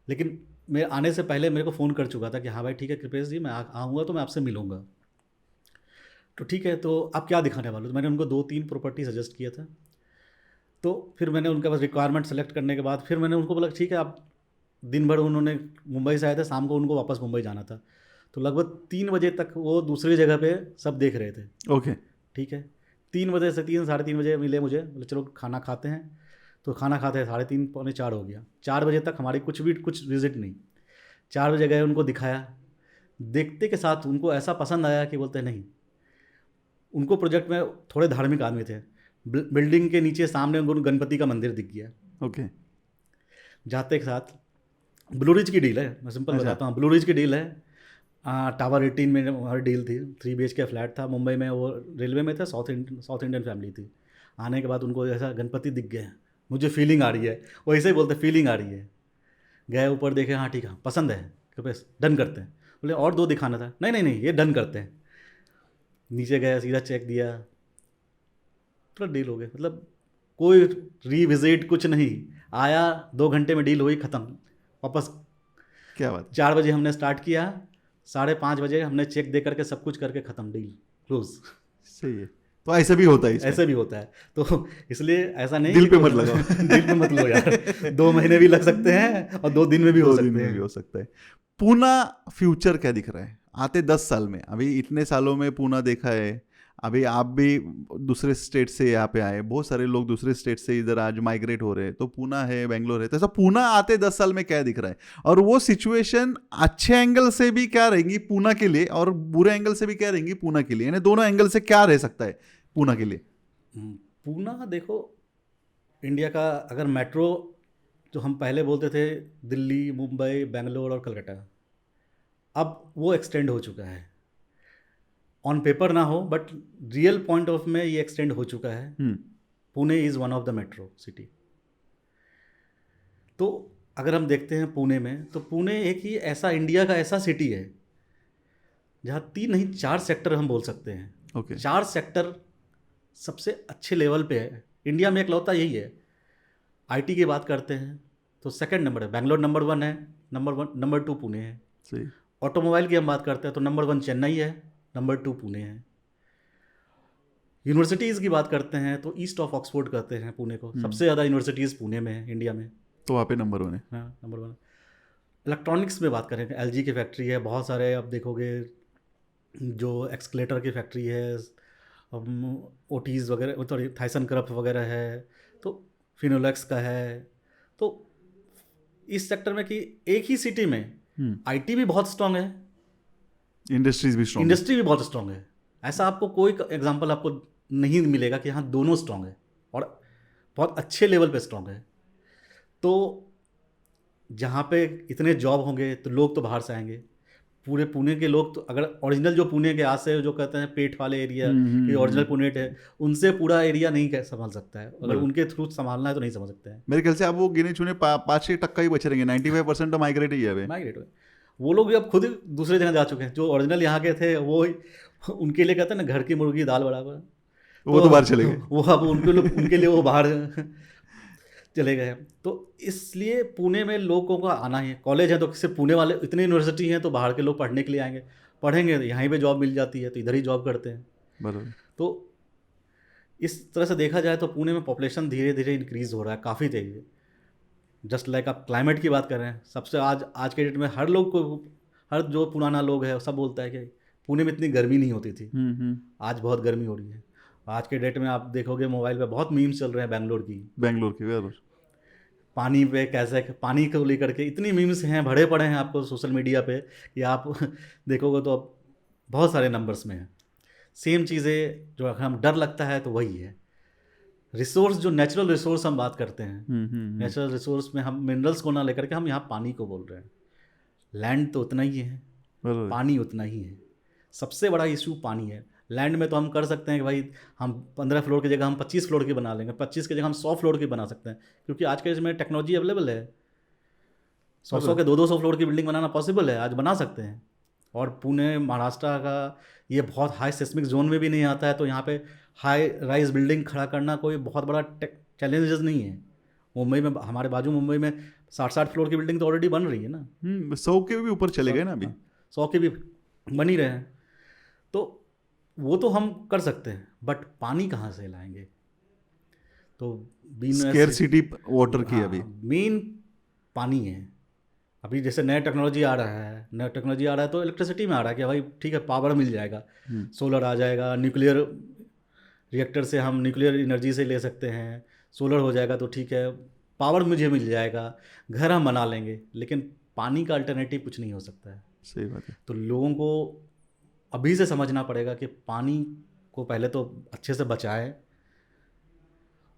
लेकिन मैं आने से पहले मेरे को फ़ोन कर चुका था कि हाँ भाई ठीक है कृपेश जी, मैं आऊँगा तो मैं आपसे मिलूँगा। तो ठीक है, तो आप क्या दिखाने वाले हो? तो मैंने उनको 2-3 प्रॉपर्टी सजेस्ट किया था। तो फिर मैंने उनका बस रिक्वायरमेंट सेलेक्ट करने के बाद फिर मैंने उनको बोला ठीक है, आप दिन भर, उन्होंने मुंबई से आए थे, शाम को उनको वापस मुंबई जाना था, तो लगभग 3 बजे तक वो दूसरी जगह पे सब देख रहे थे। ओके। ठीक है, 3 बजे से 3 साढ़े 3 बजे मिले मुझे, बोले चलो खाना खाते हैं। तो खाना खाते हैं 3:30 पौने 4 हो गया। 4 बजे तक हमारी कुछ विजिट नहीं। 4 बजे गए, उनको दिखाया, देखते के साथ उनको ऐसा पसंद आया कि बोलते हैं नहीं। उनको प्रोजेक्ट में थोड़े धार्मिक आदमी थे, बिल्डिंग के नीचे सामने उनको गणपति का मंदिर दिख गया। ओके। जाते के साथ ब्लू रिज की डील है, मैं सिंपल अच्छा। बताता हूँ, ब्लू रिज की डील है। टावर 18 में हमारी डील थी, 3 BHK फ्लैट था मुंबई में, वो रेलवे में था, साउथ इंडियन फैमिली थी। आने के बाद उनको ऐसा गणपति दिख गए, मुझे फीलिंग आ रही है, वो ऐसे ही बोलते फीलिंग आ रही है। गए ऊपर देखे, हाँ ठीक है पसंद है, कृपेश डन करते हैं। बोले और 2 दिखाना था, नहीं नहीं नहीं ये डन करते हैं। नीचे गया, सीधा चेक दिया, पूरा डील हो गया। मतलब कोई रीविजिट कुछ नहीं, आया 2 घंटे में डील हुई, ख़त्म, वापस। क्या बात है। 4 बजे हमने स्टार्ट किया, 5:30 बजे हमने चेक दे करके सब कुछ करके ख़त्म, डील क्लोज। सही है। तो ऐसे भी होता है इसमें। ऐसे भी होता है, तो इसलिए ऐसा नहीं दिल कि पे मत लगाओ। दिल पे मत लो यार। 2 महीने भी लग सकते हैं और 2 दिन में भी हो 2 सकते दिन में हैं। भी हो सकता है। पूना फ्यूचर क्या दिख रहा है आते 10 साल में? अभी इतने सालों में पूना देखा है, अभी आप भी दूसरे स्टेट से यहाँ पे आए, बहुत सारे लोग दूसरे स्टेट से इधर आज माइग्रेट हो रहे हैं, तो पूना है, बेंगलोर है, तो ऐसा पूना आते 10 साल में क्या दिख रहा है? और वो सिचुएशन अच्छे एंगल से भी क्या रहेंगी पूना के लिए, और बुरे एंगल से भी क्या रहेंगी पूना के लिए, यानी दोनों एंगल से क्या रह सकता है पूना के लिए? पूना देखो, इंडिया का अगर मेट्रो, जो हम पहले बोलते थे दिल्ली, मुंबई, बेंगलोर और कलकत्ता, अब वो एक्सटेंड हो चुका है। ऑन पेपर ना हो, बट रियल पॉइंट ऑफ में ये एक्सटेंड हो चुका है। Pune is one of the metro city. तो अगर हम देखते हैं पुणे में, तो पुणे एक ही ऐसा, इंडिया का ऐसा सिटी है जहाँ 3 नहीं 4 सेक्टर हम बोल सकते हैं। ओके 4 सेक्टर सबसे अच्छे लेवल पे है। इंडिया में एकलौता यही है। आईटी की बात करते हैं तो सेकंड नंबर है, बेंगलोर नंबर 1 है, नंबर 2 पुणे है। सही ऑटोमोबाइल की हम बात करते हैं तो नंबर 1 चेन्नई है, नंबर 2 पुणे है। यूनिवर्सिटीज़ की बात करते हैं तो ईस्ट ऑफ ऑक्सफोर्ड कहते हैं पुणे को, सबसे ज़्यादा यूनिवर्सिटीज़ पुणे में है इंडिया में। तो वहाँ पे नंबर 1 है। हाँ नंबर 1। इलेक्ट्रॉनिक्स में बात करें, एलजी की फैक्ट्री है, बहुत सारे आप देखोगे जो एक्सकलेटर की फैक्ट्री है, ओटीज़ वगैरह, सॉरी थाइसन क्रप वगैरह है, तो फिनोलेक्स का है। तो इस सेक्टर में कि एक ही सिटी में आईटी भी बहुत स्ट्रांग है, इंडस्ट्रीज भी स्ट्रॉन्ग इंडस्ट्री भी बहुत स्ट्रांग है। ऐसा आपको कोई एग्जांपल आपको नहीं मिलेगा कि हाँ दोनों स्ट्रांग है और बहुत अच्छे लेवल पे स्ट्रांग है। तो जहाँ पे इतने जॉब होंगे तो लोग तो बाहर से आएंगे। पूरे पुणे के लोग तो अगर ओरिजिनल जो पुणे के आस से जो कहते हैं पेट वाले एरिया ये ओरिजिनल पुणे है, उनसे पूरा एरिया नहीं संभाल सकता है। अगर उनके थ्रू संभालना है तो नहीं समझ सकते हैं। मेरे ख्याल से अब वो गिने चुने 5-6% ही बचे रहेंगे, 95% तो माइग्रेट ही है अभी। माइग्रेट हुए वो लोग भी अब खुद दूसरे जगह जा चुके हैं। जो ओरिजिनल यहाँ के थे वो उनके लिए कहते हैं ना घर की मुर्गी दाल बराबर, वो तो बाहर चले गए। वो अब उनके लिए वो बाहर चले गए। तो इसलिए पुणे में लोगों का आना ही है। कॉलेज है तो सिर्फ पुणे वाले, इतनी यूनिवर्सिटी हैं तो बाहर के लोग पढ़ने के लिए आएंगे, पढ़ेंगे यहीं पे जॉब मिल जाती है तो इधर ही जॉब करते हैं। बराबर। तो इस तरह से देखा जाए तो पुणे में पॉपुलेशन धीरे धीरे इंक्रीज़ हो रहा है काफ़ी तेज़ी। जस्ट लाइक आप क्लाइमेट की बात कर रहे हैं, सबसे आज के डेट में हर लोग को, हर जो पुराना लोग है सब बोलता है कि पुणे में इतनी गर्मी नहीं होती थी, आज बहुत गर्मी हो रही है। आज के डेट में आप देखोगे मोबाइल पे बहुत मीम्स चल रहे हैं बेंगलोर की बराबर। पानी पे, कैसे पानी को लेकर के इतनी मीम्स हैं, भरे पड़े हैं आपको सोशल मीडिया पे कि आप देखोगे तो अब बहुत सारे नंबर्स में है। सेम चीज़ें जो हम डर लगता है तो वही है। रिसोर्स जो नेचुरल रिसोर्स हम बात करते हैं, नेचुरल रिसोर्स में हम मिनरल्स को ना लेकर के हम यहाँ पानी को बोल रहे हैं। लैंड तो उतना ही है, पानी उतना ही है। सबसे बड़ा इशू पानी है। लैंड में तो हम कर सकते हैं कि भाई हम 15 फ्लोर की जगह हम 25 फ्लोर की बना लेंगे, 25 की जगह हम 100 फ्लोर की बना सकते हैं, क्योंकि आज के इसमें टेक्नोलॉजी अवेलेबल है। 100 के 200 फ्लोर की बिल्डिंग बनाना पॉसिबल है, आज बना सकते हैं। और पुणे महाराष्ट्र का ये बहुत हाई सिस्मिक जोन में भी नहीं आता है, तो यहाँ पे हाई राइज बिल्डिंग खड़ा करना कोई बहुत बड़ा चैलेंजेस नहीं है। मुंबई में, हमारे बाजू मुंबई में 60 फ्लोर की बिल्डिंग तो ऑलरेडी बन रही है ना। 100 के भी ऊपर चले गए ना अभी। 100 के भी बन ही रहे हैं। तो वो तो हम कर सकते हैं, बट पानी कहाँ से लाएंगे? तो स्केर्सिटी वाटर की अभी मेन पानी है। अभी जैसे नया टेक्नोलॉजी आ रहा है, तो इलेक्ट्रिसिटी में आ रहा है कि भाई ठीक है पावर मिल जाएगा, सोलर आ जाएगा, न्यूक्लियर रिएक्टर से हम न्यूक्लियर एनर्जी से ले सकते हैं, सोलर हो जाएगा तो ठीक है पावर मुझे मिल जाएगा, घर हम बना लेंगे। लेकिन पानी का अल्टरनेटिव कुछ नहीं हो सकता है। सही बात है। तो लोगों को अभी से समझना पड़ेगा कि पानी को पहले तो अच्छे से बचाएं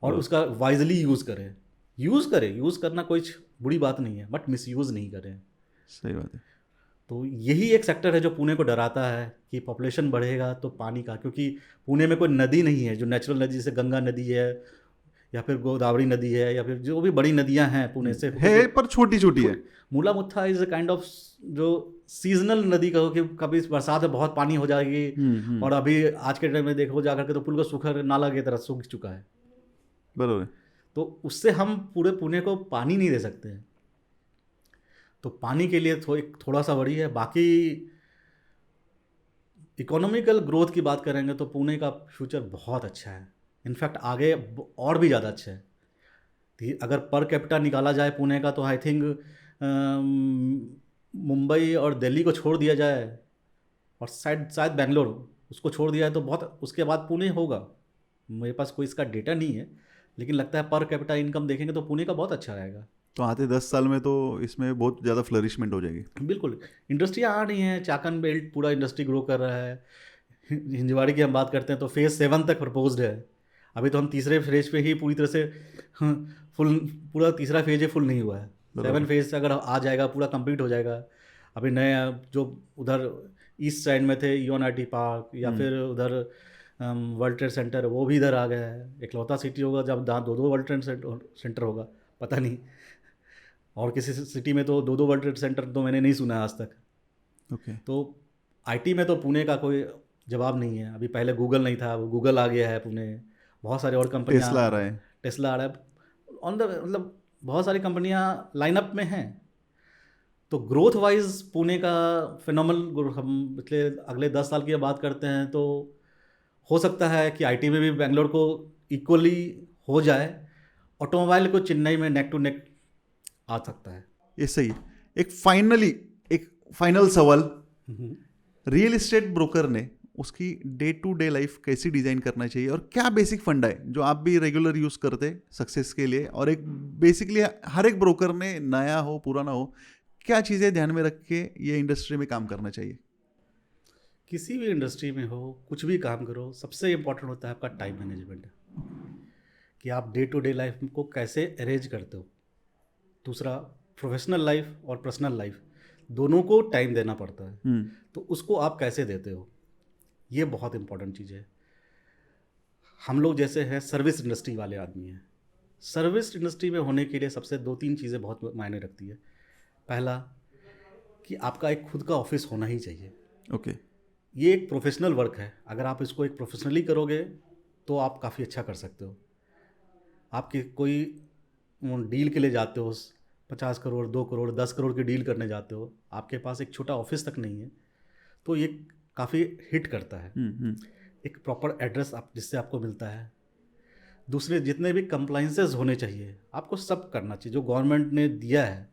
और उसका वाइजली यूज़ करें। यूज़ करना कोई बुरी बात नहीं है, बट मिसयूज़ नहीं करें। सही बात है। तो यही एक सेक्टर है जो पुणे को डराता है कि पॉपुलेशन बढ़ेगा तो पानी का, क्योंकि पुणे में कोई नदी नहीं है जो नेचुरल नदी, जैसे गंगा नदी है या फिर गोदावरी नदी है या फिर जो भी बड़ी नदियां हैं पुणे से है, पर छोटी छोटी है। मूला मुत्था इज अ काइंड ऑफ जो सीजनल नदी कहो कि कभी बरसात में बहुत पानी हो जाएगी और अभी आज के टाइम में देखो जाकर के तो पुल को सूखा नाला की तरह सूख चुका है। बराबर है। तो उससे हम पूरे पुणे को पानी नहीं दे सकते हैं। तो पानी के लिए थोड़ा सा वरी है। बाकी इकोनॉमिकल ग्रोथ की बात करेंगे तो पुणे का फ्यूचर बहुत अच्छा है। इनफैक्ट आगे और भी ज़्यादा अच्छा है। अगर पर कैपिटा निकाला जाए पुणे का तो आई थिंक मुंबई और दिल्ली को छोड़ दिया जाए और शायद बेंगलोर उसको छोड़ दिया है तो बहुत, उसके बाद पुणे होगा। मेरे पास कोई इसका डेटा नहीं है, लेकिन लगता है पर कैपिटा इनकम देखेंगे तो पुणे का बहुत अच्छा रहेगा। तो आते 10 साल में तो इसमें बहुत ज़्यादा फ्लरिशमेंट हो जाएगी। बिल्कुल, इंडस्ट्रियाँ आ रही हैं, चाकन बेल्ट पूरा इंडस्ट्री ग्रो कर रहा है। हिंजवाड़ी की हम बात करते हैं तो फेज़ 7 तक प्रपोज्ड है। अभी तो हम तीसरे फेज पे ही पूरी तरह से फुल, पूरा तीसरा फेज ही फुल नहीं हुआ है। 7 फेज अगर आ जाएगा पूरा कंप्लीट हो जाएगा। अभी नए जो उधर ईस्ट साइड में थे इओन आईटी पार्क या फिर उधर वर्ल्ड ट्रेड सेंटर, वो भी इधर आ गया है। इकलौता सिटी होगा जब 2 वर्ल्ड ट्रेड सेंटर होगा, पता नहीं। और किसी सिटी में तो 2 वर्ल्ड ट्रेड सेंटर तो मैंने नहीं सुना आज तक। ओके। तो आईटी में तो पुणे का कोई जवाब नहीं है। अभी पहले गूगल नहीं था, अब गूगल आ गया है पुणे, बहुत सारी और कंपनियां, टेस्ला आ रहा है। टेस्ला आ रहा है ऑन द, मतलब बहुत सारी कंपनियां लाइनअप में हैं। तो ग्रोथ वाइज पुणे का फिनोमिनल, हम पिछले अगले 10 साल की बात करते हैं तो हो सकता है कि आईटी में भी बेंगलोर को इक्वली हो जाए। ऑटोमोबाइल को चेन्नई में नेक टू नेक आ सकता है। ये सही है। एक फाइनल सवाल, हम्म। रियल एस्टेट ब्रोकर ने उसकी डे टू डे लाइफ कैसी डिजाइन करना चाहिए और क्या बेसिक फंडा है जो आप भी रेगुलर यूज करते सक्सेस के लिए, और एक बेसिकली हर एक ब्रोकर ने नया हो पुराना हो क्या चीजें ध्यान में रख के ये इंडस्ट्री में काम करना चाहिए? किसी भी इंडस्ट्री में हो, कुछ भी काम करो, सबसे इम्पोर्टेंट होता है आपका टाइम मैनेजमेंट, कि आप डे टू डे लाइफ को कैसे अरेंज करते हो। दूसरा, प्रोफेशनल लाइफ और पर्सनल लाइफ दोनों को टाइम देना पड़ता है, तो उसको आप कैसे देते हो, ये बहुत इंपॉर्टेंट चीज़ है। हम लोग जैसे हैं सर्विस इंडस्ट्री वाले आदमी हैं, सर्विस इंडस्ट्री में होने के लिए सबसे 2-3 चीज़ें बहुत मायने रखती है। पहला, कि आपका एक खुद का ऑफिस होना ही चाहिए। ओके। ये एक प्रोफेशनल वर्क है, अगर आप इसको एक प्रोफेशनली करोगे तो आप काफ़ी अच्छा कर सकते हो। आपकी कोई डील के लिए जाते हो, 50 करोड़, 2 करोड़, 10 करोड़ की डील करने जाते हो, आपके पास एक छोटा ऑफिस तक नहीं है, तो ये काफ़ी हिट करता है। एक प्रॉपर एड्रेस आप जिससे आपको मिलता है। दूसरे, जितने भी कंप्लाइंसेस होने चाहिए आपको सब करना चाहिए जो गवर्नमेंट ने दिया है,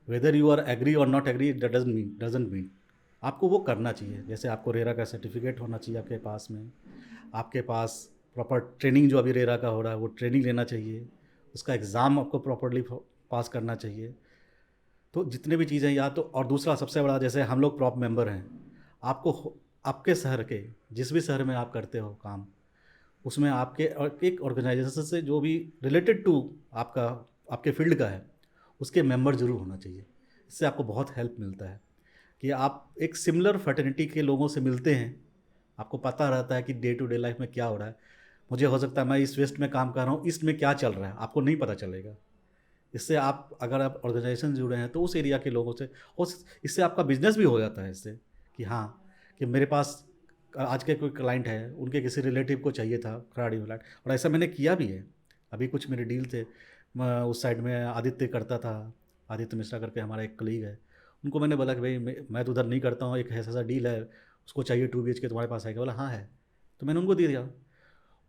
वेदर यू आर एग्री और not agree, that doesn't mean आपको वो करना चाहिए। जैसे आपको रेरा का सर्टिफिकेट होना चाहिए आपके पास में, आपके पास प्रॉपर ट्रेनिंग जो अभी रेरा का हो रहा है वो ट्रेनिंग लेना चाहिए, उसका एग्ज़ाम आपको प्रॉपरली पास करना चाहिए। तो जितने भी चीज़ें, या तो, और दूसरा सबसे बड़ा, जैसे हम लोग प्रॉप मेंबर हैं, आपको आपके शहर के जिस भी शहर में आप करते हो काम, उसमें आपके एक ऑर्गेनाइजेशन से जो भी रिलेटेड टू आपके फील्ड का है उसके मेंबर जरूर होना चाहिए। इससे आपको बहुत हेल्प मिलता है कि आप एक सिमिलर फर्टिनिटी के लोगों से मिलते हैं, आपको पता रहता है कि डे टू डे लाइफ में क्या हो रहा है। मुझे हो सकता है मैं इस वेस्ट में काम कर रहा हूँ, ईस्ट में क्या चल रहा है आपको नहीं पता चलेगा। इससे आप, अगर आप ऑर्गेनाइजेशन जुड़े हैं तो उस एरिया के लोगों से, और इससे आपका बिजनेस भी हो जाता है इससे, कि हाँ, कि मेरे पास आज के कोई क्लाइंट है, उनके किसी रिलेटिव को चाहिए था खराड़ी फ्लैट, और ऐसा मैंने किया भी है। अभी कुछ मेरे डील थे, मैं उस साइड में आदित्य करता था, आदित्य मिश्रा करके हमारा एक कलीग है, उनको मैंने बोला कि भाई मैं तो उधर नहीं करता हूँ, एक ऐसा डील है, उसको चाहिए 2 BHK, तुम्हारे पास है क्या? बोला हाँ है। तो मैंने उनको दे दिया,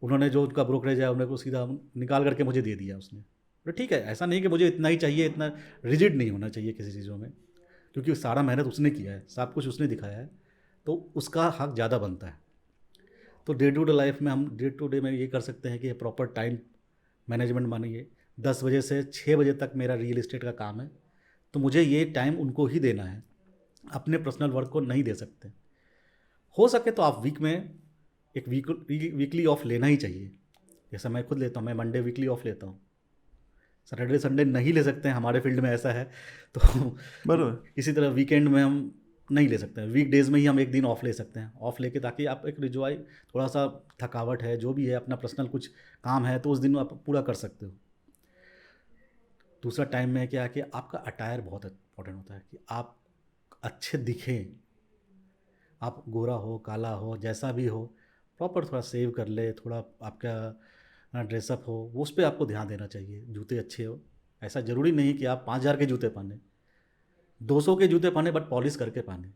उन्होंने जो उनका ब्रोकरेज है उन्होंने को सीधा निकाल करके मुझे दे दिया उसने। तो ठीक है, ऐसा नहीं कि मुझे इतना ही चाहिए, इतना रिजिड नहीं होना चाहिए किसी चीज़ों में, क्योंकि सारा मेहनत उसने किया है, सब कुछ उसने दिखाया है, तो उसका हक ज़्यादा बनता है। तो डे टू डे लाइफ में हम डे टू डे में ये कर सकते हैं कि प्रॉपर टाइम मैनेजमेंट मानिए, 10 बजे से 6 बजे तक मेरा रियल इस्टेट का काम है, तो मुझे ये टाइम उनको ही देना है, अपने पर्सनल वर्क को नहीं दे सकते। हो सके तो आप वीक में एक वीकली ऑफ लेना ही चाहिए। जैसा मैं खुद लेता हूँ, मैं मंडे वीकली ऑफ लेता हूँ, सैटरडे संडे नहीं ले सकते हैं, हमारे फील्ड में ऐसा है। तो बराबर। इसी तरह वीकेंड में हम नहीं ले सकते हैं, वीक डेज़ में ही हम एक दिन ऑफ ले सकते हैं। ऑफ लेके ताकि आप एक रिजॉय, थोड़ा सा थकावट है जो भी है, अपना पर्सनल कुछ काम है तो उस दिन आप पूरा कर सकते हो। दूसरा टाइम में क्या है कि आपका अटायर बहुत इंपॉर्टेंट होता है, कि आप अच्छे दिखें, आप गोरा हो काला हो जैसा भी हो, प्रॉपर थोड़ा सेव कर ले, थोड़ा आपका ड्रेसअप हो, वो उस पर आपको ध्यान देना चाहिए। जूते अच्छे हो, ऐसा ज़रूरी नहीं कि आप 5,000 के जूते पहने, 200 के जूते पहने, बट पॉलिश करके पहने,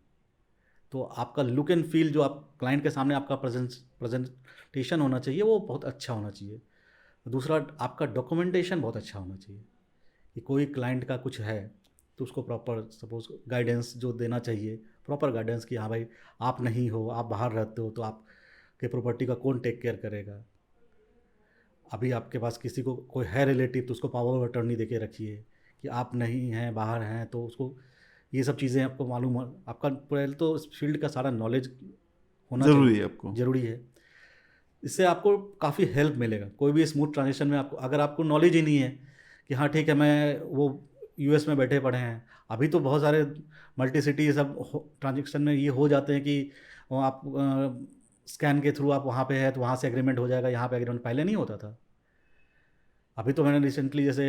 तो आपका लुक एंड फील जो आप क्लाइंट के सामने आपका प्रेजेंटेशन होना चाहिए वो बहुत अच्छा होना चाहिए। दूसरा, आपका डॉक्यूमेंटेशन बहुत अच्छा होना चाहिए, कि कोई क्लाइंट का कुछ है तो उसको प्रॉपर सपोज गाइडेंस जो देना चाहिए, प्रॉपर गाइडेंस, कि हाँ भाई आप नहीं हो, आप बाहर रहते हो, तो आपके प्रॉपर्टी का कौन टेक केयर करेगा। अभी आपके पास किसी को कोई है रिलेटिव, तो उसको पावर ऑफ अटर्नी दे के रखिए, कि आप नहीं हैं, बाहर हैं, तो उसको ये सब चीज़ें आपको मालूम हो। आपका पहले तो इस फील्ड का सारा नॉलेज होना जरूरी चाहिए, है आपको। ज़रूरी है। इससे आपको काफ़ी हेल्प मिलेगा कोई भी स्मूथ ट्रांजेक्शन में। आपको अगर आपको नॉलेज ही नहीं है कि हाँ ठीक है, मैं वो यूएस में बैठे पड़े हैं, अभी तो बहुत सारे मल्टी सिटी सब ट्रांजेक्शन में ये हो जाते हैं कि वो आप स्कैन के थ्रू आप वहाँ पे है तो वहाँ से एग्रीमेंट हो जाएगा, यहाँ पे एग्रीमेंट पहले नहीं होता था। अभी तो मैंने रिसेंटली जैसे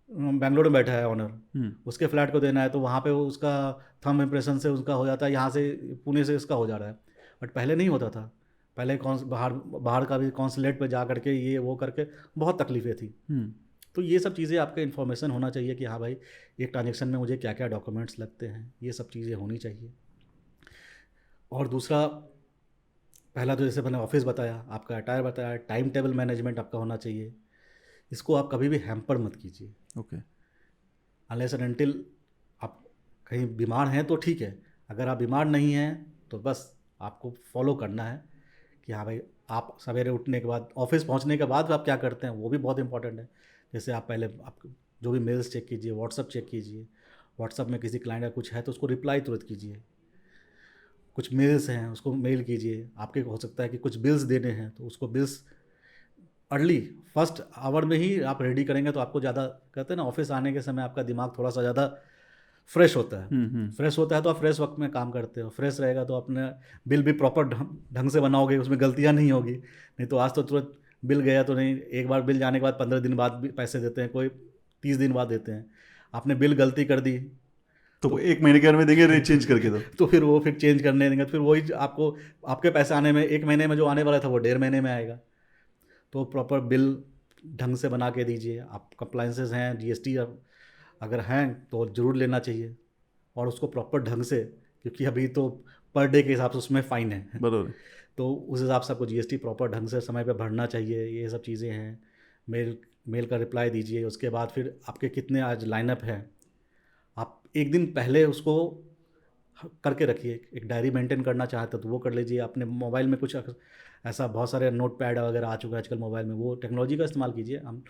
बेंगलोर में बैठा है ऑनर, उसके फ्लैट को देना है तो वहाँ पे वो उसका थंब इम्प्रेशन से उसका हो जाता है, यहाँ से पुणे से इसका हो जा रहा है। बट पहले नहीं होता था, पहले बाहर बाहर का भी कॉन्सुलेट पे जा करके ये वो करके बहुत तकलीफ़ें थी। तो ये सब चीज़ें आपका इन्फॉर्मेशन होना चाहिए कि हाँ भाई एक ट्रांजेक्शन में मुझे क्या क्या डॉक्यूमेंट्स लगते हैं, ये सब चीज़ें होनी चाहिए। और दूसरा, पहला तो जैसे मैंने ऑफिस बताया, आपका अटायर बताया, टाइम टेबल मैनेजमेंट आपका होना चाहिए। इसको आप कभी भी हैम्पर मत कीजिए। ओके। अनलेस एंड अनटिल आप कहीं बीमार हैं तो ठीक है, अगर आप बीमार नहीं हैं तो बस आपको फॉलो करना है कि हाँ भाई आप सवेरे उठने के बाद, ऑफिस पहुंचने के बाद आप क्या करते हैं वो भी बहुत इंपॉर्टेंट है। जैसे आप पहले आप जो भी मेल्स चेक कीजिए, व्हाट्सअप चेक कीजिए, व्हाट्सअप में किसी क्लाइंट का कुछ है तो उसको रिप्लाई तुरंत कीजिए। कुछ मेल्स हैं उसको मेल कीजिए, आपके हो सकता है कि कुछ बिल्स देने हैं तो उसको बिल्स अर्ली फर्स्ट आवर में ही आप रेडी करेंगे तो आपको ज़्यादा, कहते हैं ना ऑफिस आने के समय आपका दिमाग थोड़ा सा ज़्यादा फ्रेश होता है। फ्रेश होता है तो आप फ्रेश वक्त में काम करते हो, फ्रेश रहेगा तो अपने बिल भी प्रॉपर ढंग से बनाओगे, उसमें गलतियाँ नहीं होगी। नहीं तो आज तो तुरंत बिल गया तो नहीं, एक बार बिल जाने के बाद 15 दिन बाद भी पैसे देते हैं, कोई 30 दिन बाद देते हैं। आपने बिल गलती कर दी तो 1 महीने के अंदर में देंगे, रेट चेंज करके दो। तो फिर वो फिर चेंज करने देंगे, फिर वही आपको आपके पैसे आने में 1 महीने में जो आने वाला था वो 1.5 महीने में आएगा। तो प्रॉपर बिल ढंग से बना के दीजिए। आप कंप्लाइंसेस हैं, जीएसटी अगर हैं तो ज़रूर लेना चाहिए, और उसको प्रॉपर ढंग से, क्योंकि अभी तो पर डे के हिसाब से उसमें फ़ाइन है। बराबर। तो उस हिसाब से आपको जीएसटी प्रॉपर ढंग से समय पे भरना चाहिए। ये सब चीज़ें हैं। मेल का रिप्लाई दीजिए। उसके बाद फिर आपके कितने आज लाइनअप हैं, आप एक दिन पहले उसको करके रखिए। एक डायरी मेंटेन करना चाहते तो वो कर लीजिए। अपने मोबाइल में कुछ ऐसा बहुत सारे नोट पैड वगैरह आ चुका है आजकल मोबाइल में, वो टेक्नोलॉजी का इस्तेमाल कीजिए। हम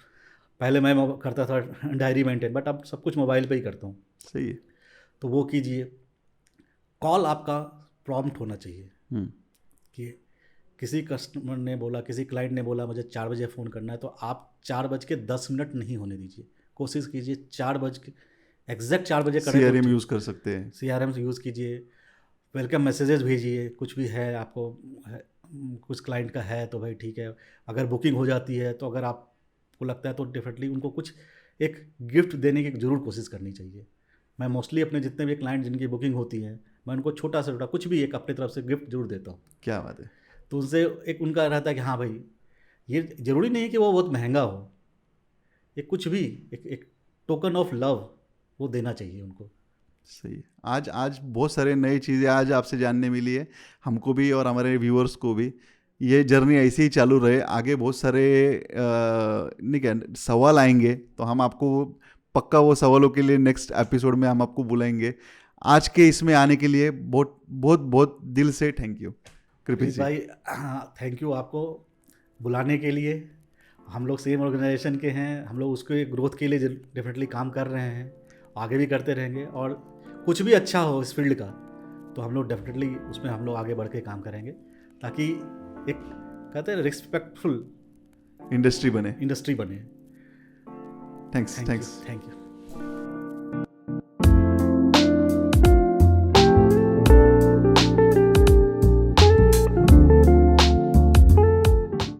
पहले मैं करता था डायरी मेंटेन, बट अब सब कुछ मोबाइल पे ही करता हूँ। सही है। तो वो कीजिए। कॉल आपका प्रॉम्प्ट होना चाहिए कि किसी कस्टमर ने बोला, किसी क्लाइंट ने बोला मुझे 4 बजे फ़ोन करना है, तो आप 4:10 नहीं होने दीजिए। कोशिश कीजिए 4 बज के एग्जैक्ट 4 बजे करें। CRM यूज़ कर सकते हैं। CRM से यूज़ कीजिए। वेलकम मैसेजेस भेजिए। कुछ भी है आपको कुछ क्लाइंट का है तो भाई ठीक है। अगर बुकिंग हो जाती है तो अगर आपको लगता है तो डेफिनेटली उनको कुछ एक गिफ्ट देने की ज़रूर कोशिश करनी चाहिए। मैं मोस्टली अपने जितने भी क्लाइंट जिनकी बुकिंग होती है, मैं उनको छोटा से छोटा कुछ भी एक अपनी तरफ से गिफ्ट जरूर देता हूँ। क्या बात है। तो उनसे एक उनका रहता है कि हाँ भाई, ये ज़रूरी नहीं है कि वो बहुत महंगा हो, ये कुछ भी एक टोकन ऑफ लव वो देना चाहिए उनको। सही है। आज बहुत सारे नई चीज़ें आज आपसे जानने मिली है, हमको भी और हमारे व्यूअर्स को भी। ये जर्नी ऐसे ही चालू रहे, आगे बहुत सारे नहीं क्या सवाल आएंगे तो हम आपको पक्का वो सवालों के लिए नेक्स्ट एपिसोड में हम आपको बुलाएंगे। आज के इसमें आने के लिए बहुत बहुत बहुत दिल से थैंक यू कृपी जी। भाई थैंक यू आपको बुलाने के लिए। हम लोग सेम ऑर्गेनाइजेशन के हैं, हम लोग उसके ग्रोथ के लिए डेफिनेटली काम कर रहे हैं, आगे भी करते रहेंगे। और कुछ भी अच्छा हो इस फील्ड का तो हम लोग डेफिनेटली उसमें हम लोग आगे बढ़ के काम करेंगे, ताकि एक कहते हैं रिस्पेक्टफुल इंडस्ट्री बने। इंडस्ट्री बने। थैंक्स। Thank you.